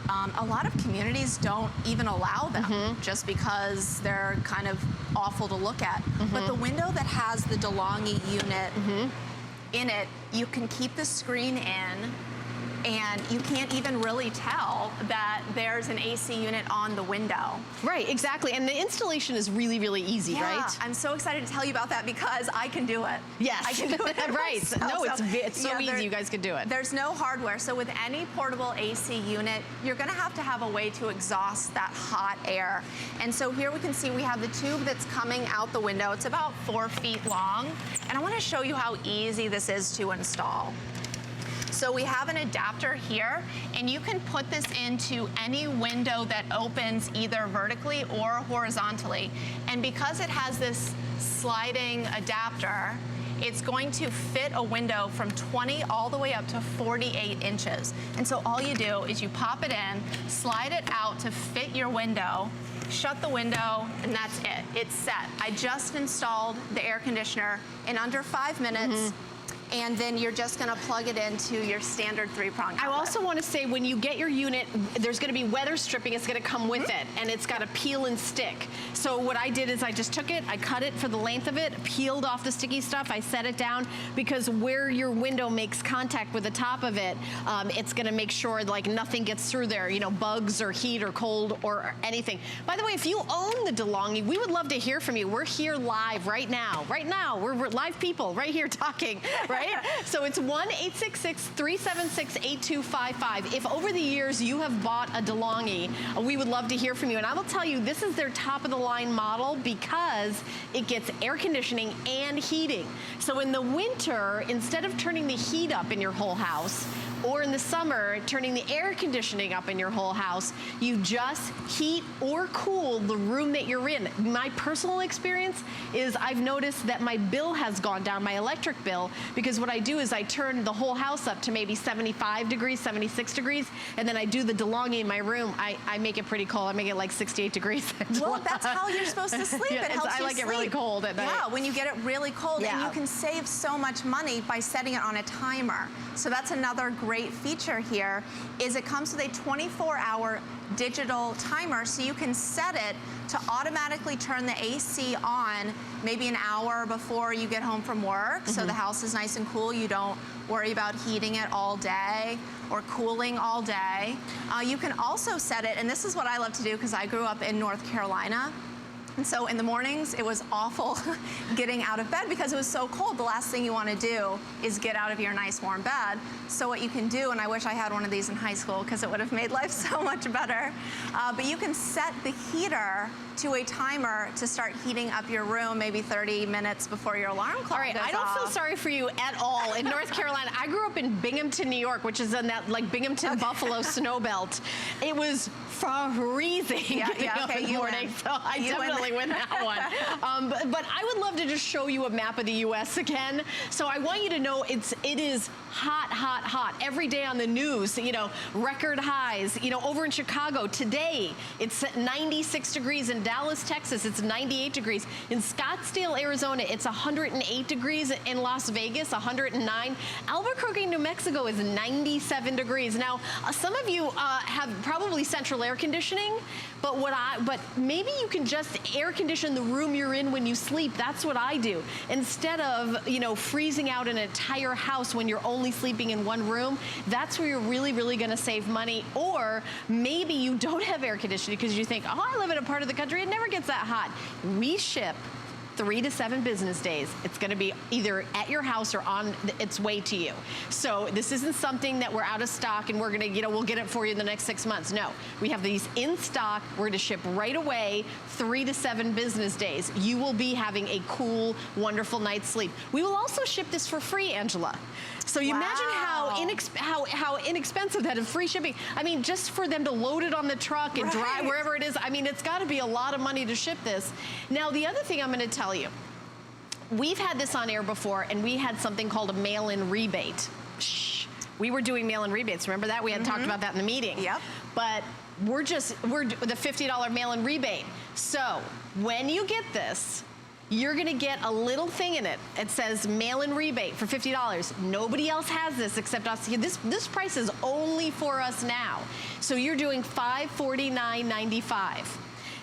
A lot of communities don't even allow them just because they're kind of awful to look at. But the window that has the DeLonghi unit in it, you can keep the screen in, and you can't even really tell that there's an AC unit on the window. Right, exactly. And the installation is really, really easy, right? I'm so excited to tell you about that, because I can do it. Yes. I can do it right. myself. No, it's so easy. You guys can do it. There's no hardware. So with any portable AC unit, you're going to have a way to exhaust that hot air. And so here we can see we have the tube that's coming out the window. It's about 4 feet long. And I want to show you how easy this is to install. So we have an adapter here, and you can put this into any window that opens either vertically or horizontally. And because it has this sliding adapter, it's going to fit a window from 20 all the way up to 48 inches. And so all you do is you pop it in, slide it out to fit your window, shut the window, and that's it. It's set. I just installed the air conditioner in under 5 minutes. And then you're just gonna plug it into your standard 3-prong outlet. I also wanna say, when you get your unit, there's gonna be weather stripping, it's gonna come with it, and it's got a peel and stick. So what I did is I just took it, I cut it for the length of it, peeled off the sticky stuff, I set it down, because where your window makes contact with the top of it, it's gonna make sure like nothing gets through there, you know, bugs or heat or cold or anything. By the way, if you own the DeLonghi, we would love to hear from you. We're here live right now. Right now, we're live people right here talking, right? So it's 1-866-376-8255. If over the years you have bought a DeLonghi, we would love to hear from you. And I will tell you, this is their top of the line model because it gets air conditioning and heating. So in the winter, instead of turning the heat up in your whole house, or in the summer, turning the air conditioning up in your whole house, you just heat or cool the room that you're in. My personal experience is I've noticed that my bill has gone down, my electric bill, because what I do is I turn the whole house up to maybe 75 degrees, 76 degrees, and then I do the DeLonghi in my room. I make it pretty cold. I make it like 68 degrees. Well, that's how you're supposed to sleep. Yeah, it helps you I like sleep. it really cold at night. Yeah, when you get it really cold, and you can save so much money by setting it on a timer. So that's another great feature here, is it comes with a 24-hour digital timer, so you can set it to automatically turn the AC on maybe an hour before you get home from work, so the house is nice and cool. You don't worry about heating it all day or cooling all day. You can also set it, and this is what I love to do because I grew up in North Carolina. And so in the mornings, it was awful getting out of bed because it was so cold. The last thing you want to do is get out of your nice warm bed. So what you can do, and I wish I had one of these in high school because it would have made life so much better, but you can set the heater to a timer to start heating up your room maybe 30 minutes before your alarm clock goes off. All right, I don't feel sorry for you at all in North Carolina. I grew up in Binghamton, New York, which is in that like Binghamton, Buffalo snow belt. It was freezing in the morning, so I definitely win that one. But I would love to just show you a map of the U.S. again. So I want you to know it is hot, hot, hot. Every day on the news, you know, record highs. You know, over in Chicago today, it's 96 degrees. In Dallas, Texas, it's 98 degrees. In Scottsdale, Arizona, it's 108 degrees. In Las Vegas, 109. Albuquerque, New Mexico is 97 degrees. Now, some of you have probably central air conditioning, but maybe you can just air condition the room you're in when you sleep. That's what I do. Instead of, you know, freezing out an entire house when you're only sleeping in one room, that's where you're really, really gonna save money. Or maybe you don't have air conditioning because you think, oh, I live in a part of the country, it never gets that hot. We ship 3 to 7 business days. It's gonna be either at your house or on its way to you. So this isn't something that we're out of stock and we're gonna, you know, we'll get it for you in the next 6 months. No, we have these in stock. We're gonna ship right away, 3 to 7 business days. You will be having a cool, wonderful night's sleep. We will also ship this for free, Angela. So you imagine how inexpensive that is, free shipping. I mean, just for them to load it on the truck and drive wherever it is, I mean, it's gotta be a lot of money to ship this. Now, the other thing I'm gonna tell you, we've had this on air before and we had something called a mail-in rebate. Shh. We were doing mail-in rebates, remember that? We had talked about that in the meeting. Yep. But we're the $50 mail-in rebate. So when you get this, you're gonna get a little thing in it. It says mail-in rebate for $50. Nobody else has this except us. This price is only for us now. So you're doing $549.95.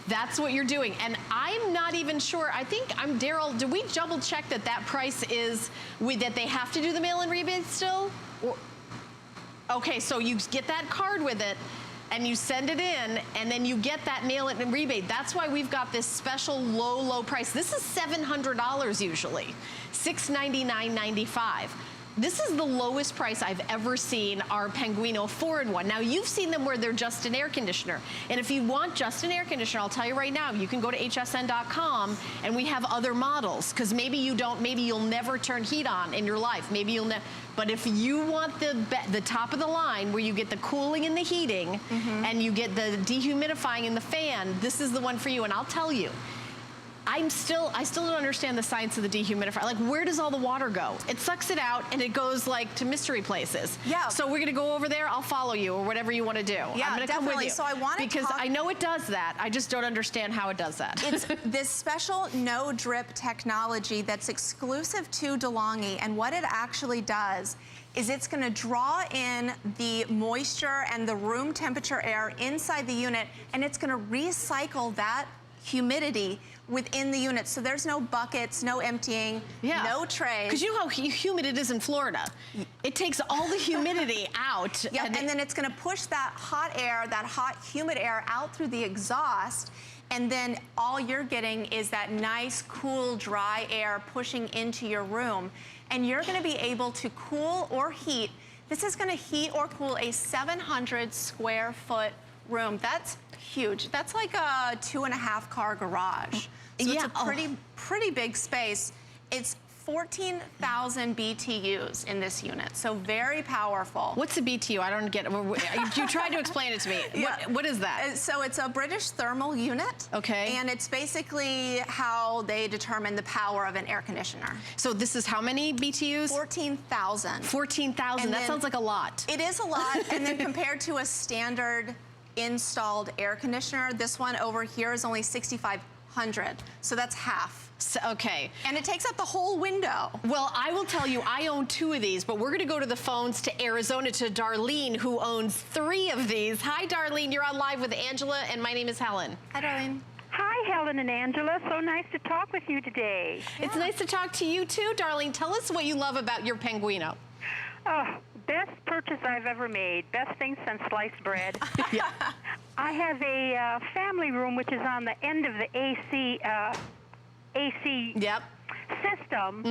That's what you're doing. And I'm not even sure, I think Daryl, did we double check that price is, that they have to do the mail-in rebate still? Okay, so you get that card with it, and you send it in, and then you get that mail-in rebate. That's why we've got this special low, low price. This is $700 usually, $699.95. This is the lowest price I've ever seen our Penguino 4-in-1. Now, you've seen them where they're just an air conditioner. And if you want just an air conditioner, I'll tell you right now, you can go to hsn.com and we have other models. Because maybe you'll never turn heat on in your life. Maybe you'll never. But if you want the top of the line where you get the cooling and the heating and you get the dehumidifying and the fan, this is the one for you. And I'll tell you, I still don't understand the science of the dehumidifier. Like, where does all the water go? It sucks it out and it goes like to mystery places. Yeah. So we're gonna go over there. I'll follow you or whatever you want to do. Yeah, I'm gonna definitely. come with you. So I want to because I know it does that. I just don't understand how it does that. It's this special no drip technology that's exclusive to DeLonghi, and what it actually does is it's going to draw in the moisture and the room temperature air inside the unit, and it's going to recycle that humidity within the unit. So there's no buckets, no emptying, no trays. Because you know how humid it is in Florida. It takes all the humidity out. Yep, and then it's going to push that hot air, that hot humid air out through the exhaust, and then all you're getting is that nice, cool, dry air pushing into your room. And you're going to be able to cool or heat. This is going to heat or cool a 700 square foot room. That's huge. That's like a 2.5 car garage. So it's a pretty big space. It's 14,000 BTUs in this unit, so very powerful. What's a BTU? I don't get it. You tried to explain it to me. What is that? So it's a British thermal unit. Okay. And it's basically how they determine the power of an air conditioner. So this is how many BTUs? 14,000. 14,000. That sounds like a lot. It is a lot, and then compared to a standard installed air conditioner, this one over here is only 6,500. So that's half. So, okay. And it takes up the whole window. Well, I will tell you, I own 2 of these, but we're going to go to the phones to Arizona to Darlene, who owns 3 of these. Hi, Darlene. You're on live with Angela, and my name is Helen. Hi, Darlene. Hi, Helen and Angela. So nice to talk with you today. It's nice to talk to you, too, Darlene. Tell us what you love about your Penguino. Oh, best purchase I've ever made. Best thing since sliced bread. Yeah. I have a family room, which is on the end of the AC Yep. system,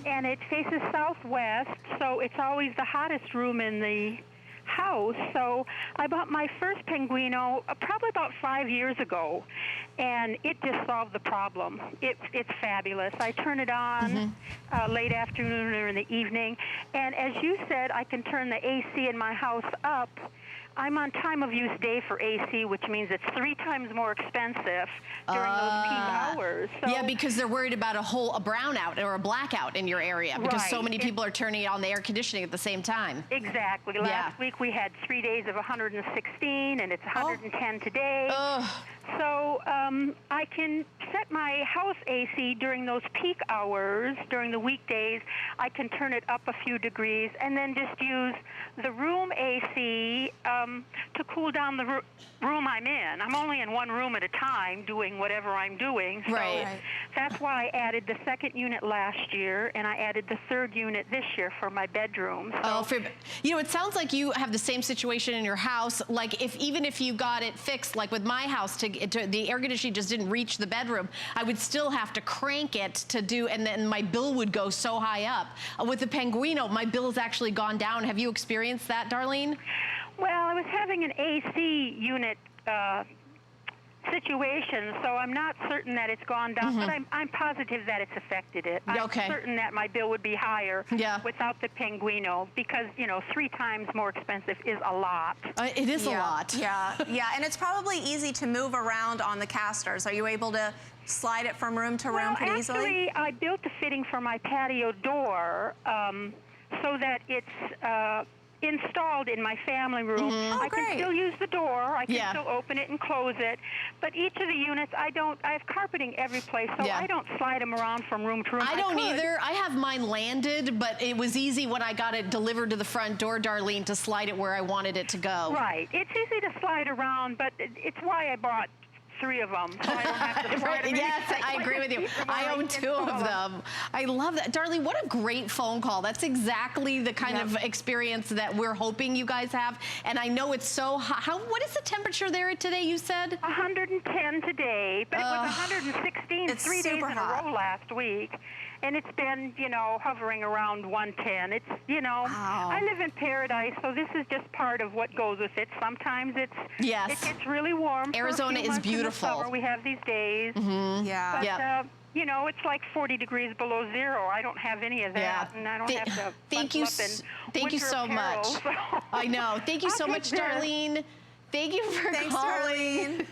and it faces southwest, so it's always the hottest room in the house. So I bought my first Penguino probably about 5 years ago, and it just solved the problem. It's fabulous. I turn it on late afternoon or in the evening, and as you said, I can turn the AC in my house up. I'm on time of use day for AC, which means it's 3 times more expensive during those peak hours. So, yeah, because they're worried about a brownout or a blackout in your area because so many people are turning on the air conditioning at the same time. Exactly. Last week we had 3 days of 116, and it's 110 today. So I can set my house AC during those peak hours, during the weekdays. I can turn it up a few degrees and then just use the room AC to cool down the room I'm in. I'm only in one room at a time doing whatever I'm doing. So that's why I added the 2nd unit last year, and I added the 3rd unit this year for my bedroom. So, you know, it sounds like you have the same situation in your house. Like even if you got it fixed, like with my house, the air conditioning just didn't reach the bedroom, I would still have to crank it to do, and then my bill would go so high up. With the Penguino, my bill's actually gone down. Have you experienced that, Darlene? Well, I was having an AC unit situation, so I'm not certain that it's gone down, but I'm positive that it's affected it. I'm certain that my bill would be higher without the Penguino because, you know, 3 times more expensive is a lot. It is a lot. Yeah, and it's probably easy to move around on the casters. Are you able to slide it from room to room pretty easily? Actually, I built a fitting for my patio door so that it's installed in my family room. I can still use the door. I can still open it and close it. But each of the units, I have carpeting every place, so I don't slide them around from room to room. I don't either. I have mine landed, but it was easy when I got it delivered to the front door, Darlene, to slide it where I wanted it to go. Right. It's easy to slide around, but it's why I bought 3 of them, so I don't have to slide them. Yes, I agree with you. I own 2 of them. I love that. Darlene, what a great phone call. That's exactly the kind of experience that we're hoping you guys have. And I know it's so hot. What is the temperature there today, you said? 110 today, but it was 116 3 days in a row last week. And it's been, you know, hovering around 110. It's, you know, I live in paradise, so this is just part of what goes with it. Sometimes it gets really warm. Arizona is beautiful. In the summer, we have these days. But, you know, it's like 40 degrees below zero. I don't have any of that, and I don't have to Thank you so much. I know. Thank you so much, Darlene. Thank you for calling.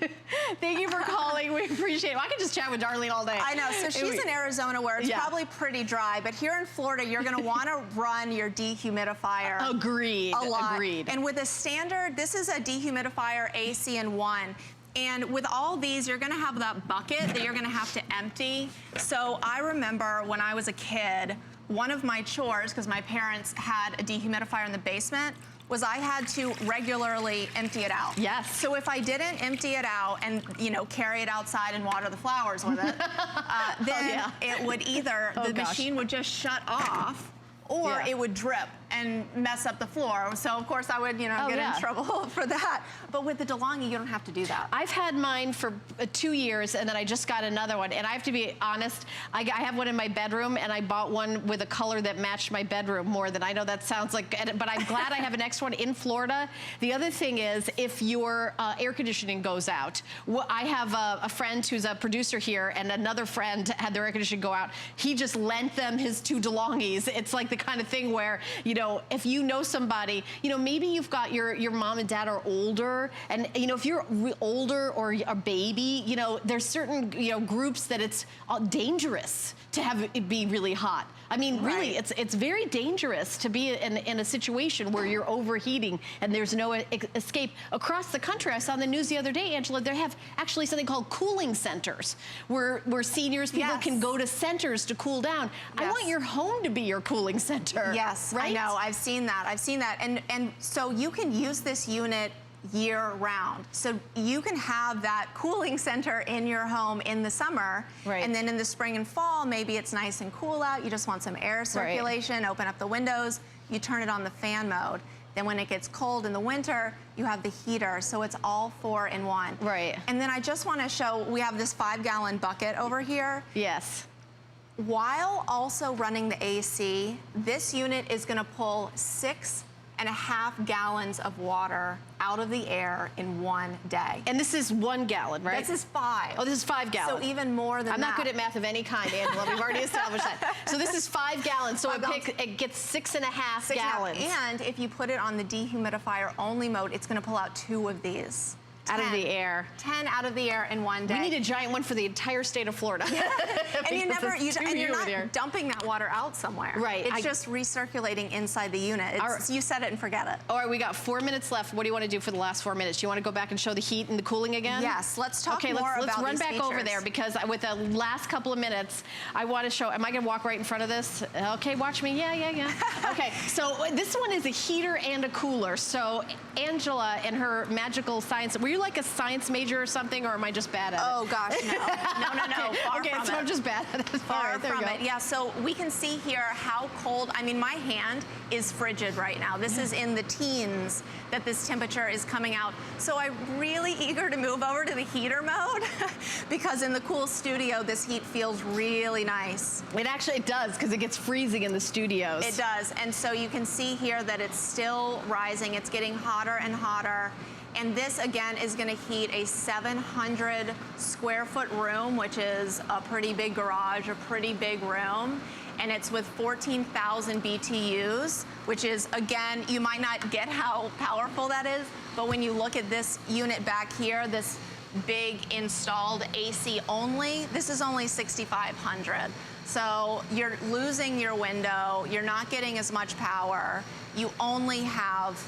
Thank you for calling. We appreciate it. I could just chat with Darlene all day. I know. So she's in Arizona where it's probably pretty dry, but here in Florida, you're going to want to run your dehumidifier. Agreed. A lot. Agreed. And with a standard, this is a dehumidifier AC in one. And with all these, you're gonna have that bucket that you're gonna have to empty. So I remember when I was a kid, one of my chores, because my parents had a dehumidifier in the basement, was I had to regularly empty it out. Yes. So if I didn't empty it out and, you know, carry it outside and water the flowers with it, then it would either, the machine would just shut off, or it would drip and mess up the floor. So of course I would, you know, get in trouble for that. But with the DeLonghi, you don't have to do that. I've had mine for 2 years, and then I just got another one. And I have to be honest, I have one in my bedroom, and I bought one with a color that matched my bedroom more than, I know that sounds like, but I'm glad I have an extra one in Florida. The other thing is, if your air conditioning goes out, I have a friend who's a producer here, and another friend had their air conditioning go out. He just lent them his 2 DeLonghis. It's like the kind of thing where, you know, if you know somebody, you know, maybe you've got your mom and dad are older, and, you know, if you're older or a baby, you know, there's certain, you know, groups that it's dangerous to have it be really hot. I mean, really, it's very dangerous to be in a situation where you're overheating and there's no escape. Across the country, I saw on the news the other day, Angela, they have actually something called cooling centers where seniors, people can go to centers to cool down. I want your home to be your cooling center. Yes, right? I know. I've seen that. I've seen that. And so you can use this unit year round. So you can have that cooling center in your home in the summer. Right. And then in the spring and fall, maybe it's nice and cool out. You just want some air circulation, open up the windows, you turn it on the fan mode. Then when it gets cold in the winter, you have the heater. So it's all 4 in 1. Right. And then I just want to show, we have this 5-gallon bucket over here. Yes. While also running the AC, this unit is going to pull 6.5 gallons of water out of the air in one day. And this is 1 gallon, right? This is 5. Oh, this is 5 gallons. So even more than that. I'm not good at math of any kind, Angela. We've already established that. So this is 5 gallons. So it gets 6.5 gallons. And if you put it on the dehumidifier only mode, it's going to pull out 2 of these. Out of the air. 10 out of the air in one day. We need a giant one for the entire state of Florida. And you're not dumping that water out somewhere. Right. It's just recirculating inside the unit. You set it and forget it. All right, we got 4 minutes left. What do you want to do for the last 4 minutes? Do you want to go back and show the heat and the cooling again? Yes, let's talk more about let's run back features. over there, because with the last couple of minutes, I want to show, am I going to walk right in front of this? Okay, watch me. Yeah. Okay, so this one is a heater and a cooler. So Angela and her magical science, were you like a science major or something, or am I just bad at it? Oh gosh, no. No. Far okay, from so it. I'm just bad at it. Far from it. Yeah, so we can see here how cold, I mean, my hand is frigid right now. This is in the teens that this temperature is coming out. So I'm really eager to move over to the heater mode because in the cool studio, this heat feels really nice. It does, because it gets freezing in the studios. It does, and so you can see here that it's still rising. It's getting hotter and hotter. And this, again, is going to heat a 700 square foot room, which is a pretty big garage, a pretty big room. And it's with 14,000 BTUs, which is, again, you might not get how powerful that is, but when you look at this unit back here, this big installed AC only, this is only 6,500. So you're losing your window, you're not getting as much power, you only have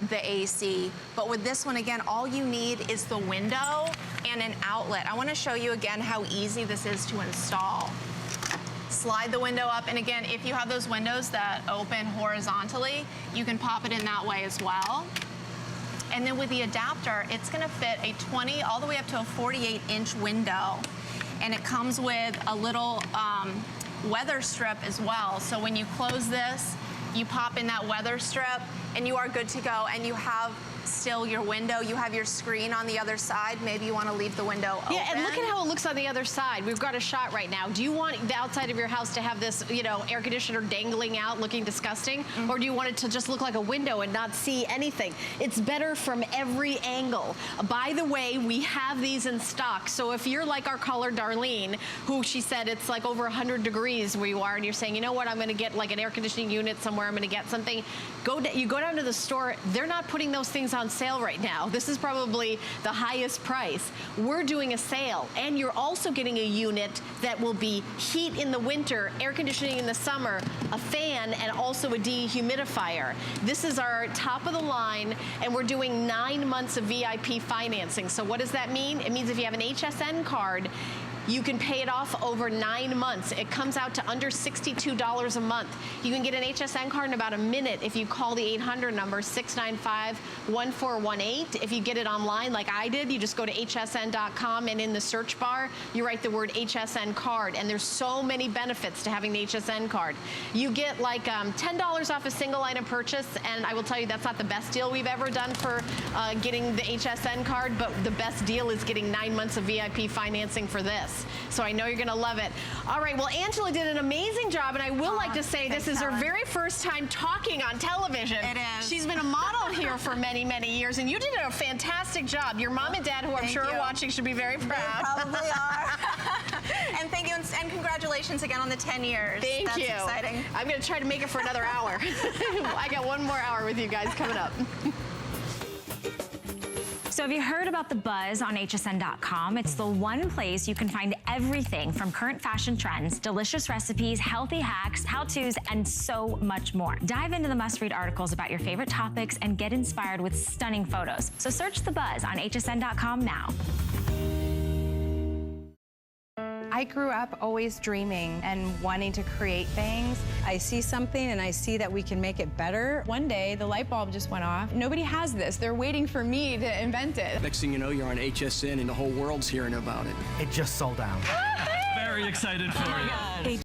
the AC. But with this one, again, all you need is the window and an outlet. I want to show you again how easy this is to install. Slide the window up, and again, if you have those windows that open horizontally, you can pop it in that way as well. And then with the adapter, it's going to fit a 20 all the way up to a 48-inch window. And it comes with a little weather strip as well. So when you close this, you pop in that weather strip, and you are good to go. And you have still your window. You have your screen on the other side. Maybe you want to leave the window open. Yeah, and look at how it looks on the other side. We've got a shot right now. Do you want the outside of your house to have this, you know, air conditioner dangling out looking disgusting? Or do you want it to just look like a window and not see anything? It's better from every angle. By the way, we have these in stock. So if you're like our caller, Darlene, who she said it's like over 100 degrees where you are, and you're saying, you know what, I'm going to get like an air conditioning unit somewhere, I'm going to get something. You go down to the store. They're not putting those things everything's on sale right now. This is probably the highest price. We're doing a sale, and you're also getting a unit that will be heat in the winter, air conditioning in the summer, a fan, and also a dehumidifier. This is our top of the line, and we're doing 9 months of VIP financing. So what does that mean? It means if you have an HSN card, you can pay it off over 9 months. It comes out to under $62 a month. You can get an HSN card in about a minute if you call the 800 number, 695-1418. If you get it online like I did, you just go to hsn.com, and in the search bar, you write the word HSN card. And there's so many benefits to having the HSN card. You get like $10 off a single item purchase, and I will tell you that's not the best deal we've ever done for getting the HSN card, but the best deal is getting 9 months of VIP financing for this. So I know you're gonna love it. All right, well, Angela did an amazing job, and I will like to say this is her very first time talking on television. It is. She's been a model here for many, many years, and you did a fantastic job. Your mom and dad, who I'm sure are watching, should be very proud. They probably are. And thank you, and congratulations again on the 10 years. Thank you. That's exciting. I'm gonna try to make it for another hour. I got 1 more hour with you guys coming up. So have you heard about the buzz on hsn.com? It's the one place you can find everything from current fashion trends, delicious recipes, healthy hacks, how-tos, and so much more. Dive into the must-read articles about your favorite topics and get inspired with stunning photos. So search the buzz on hsn.com now. I grew up always dreaming and wanting to create things. I see something and I see that we can make it better. One day, the light bulb just went off. Nobody has this. They're waiting for me to invent it. Next thing you know, you're on HSN and the whole world's hearing about it. It just sold out. Very excited for you.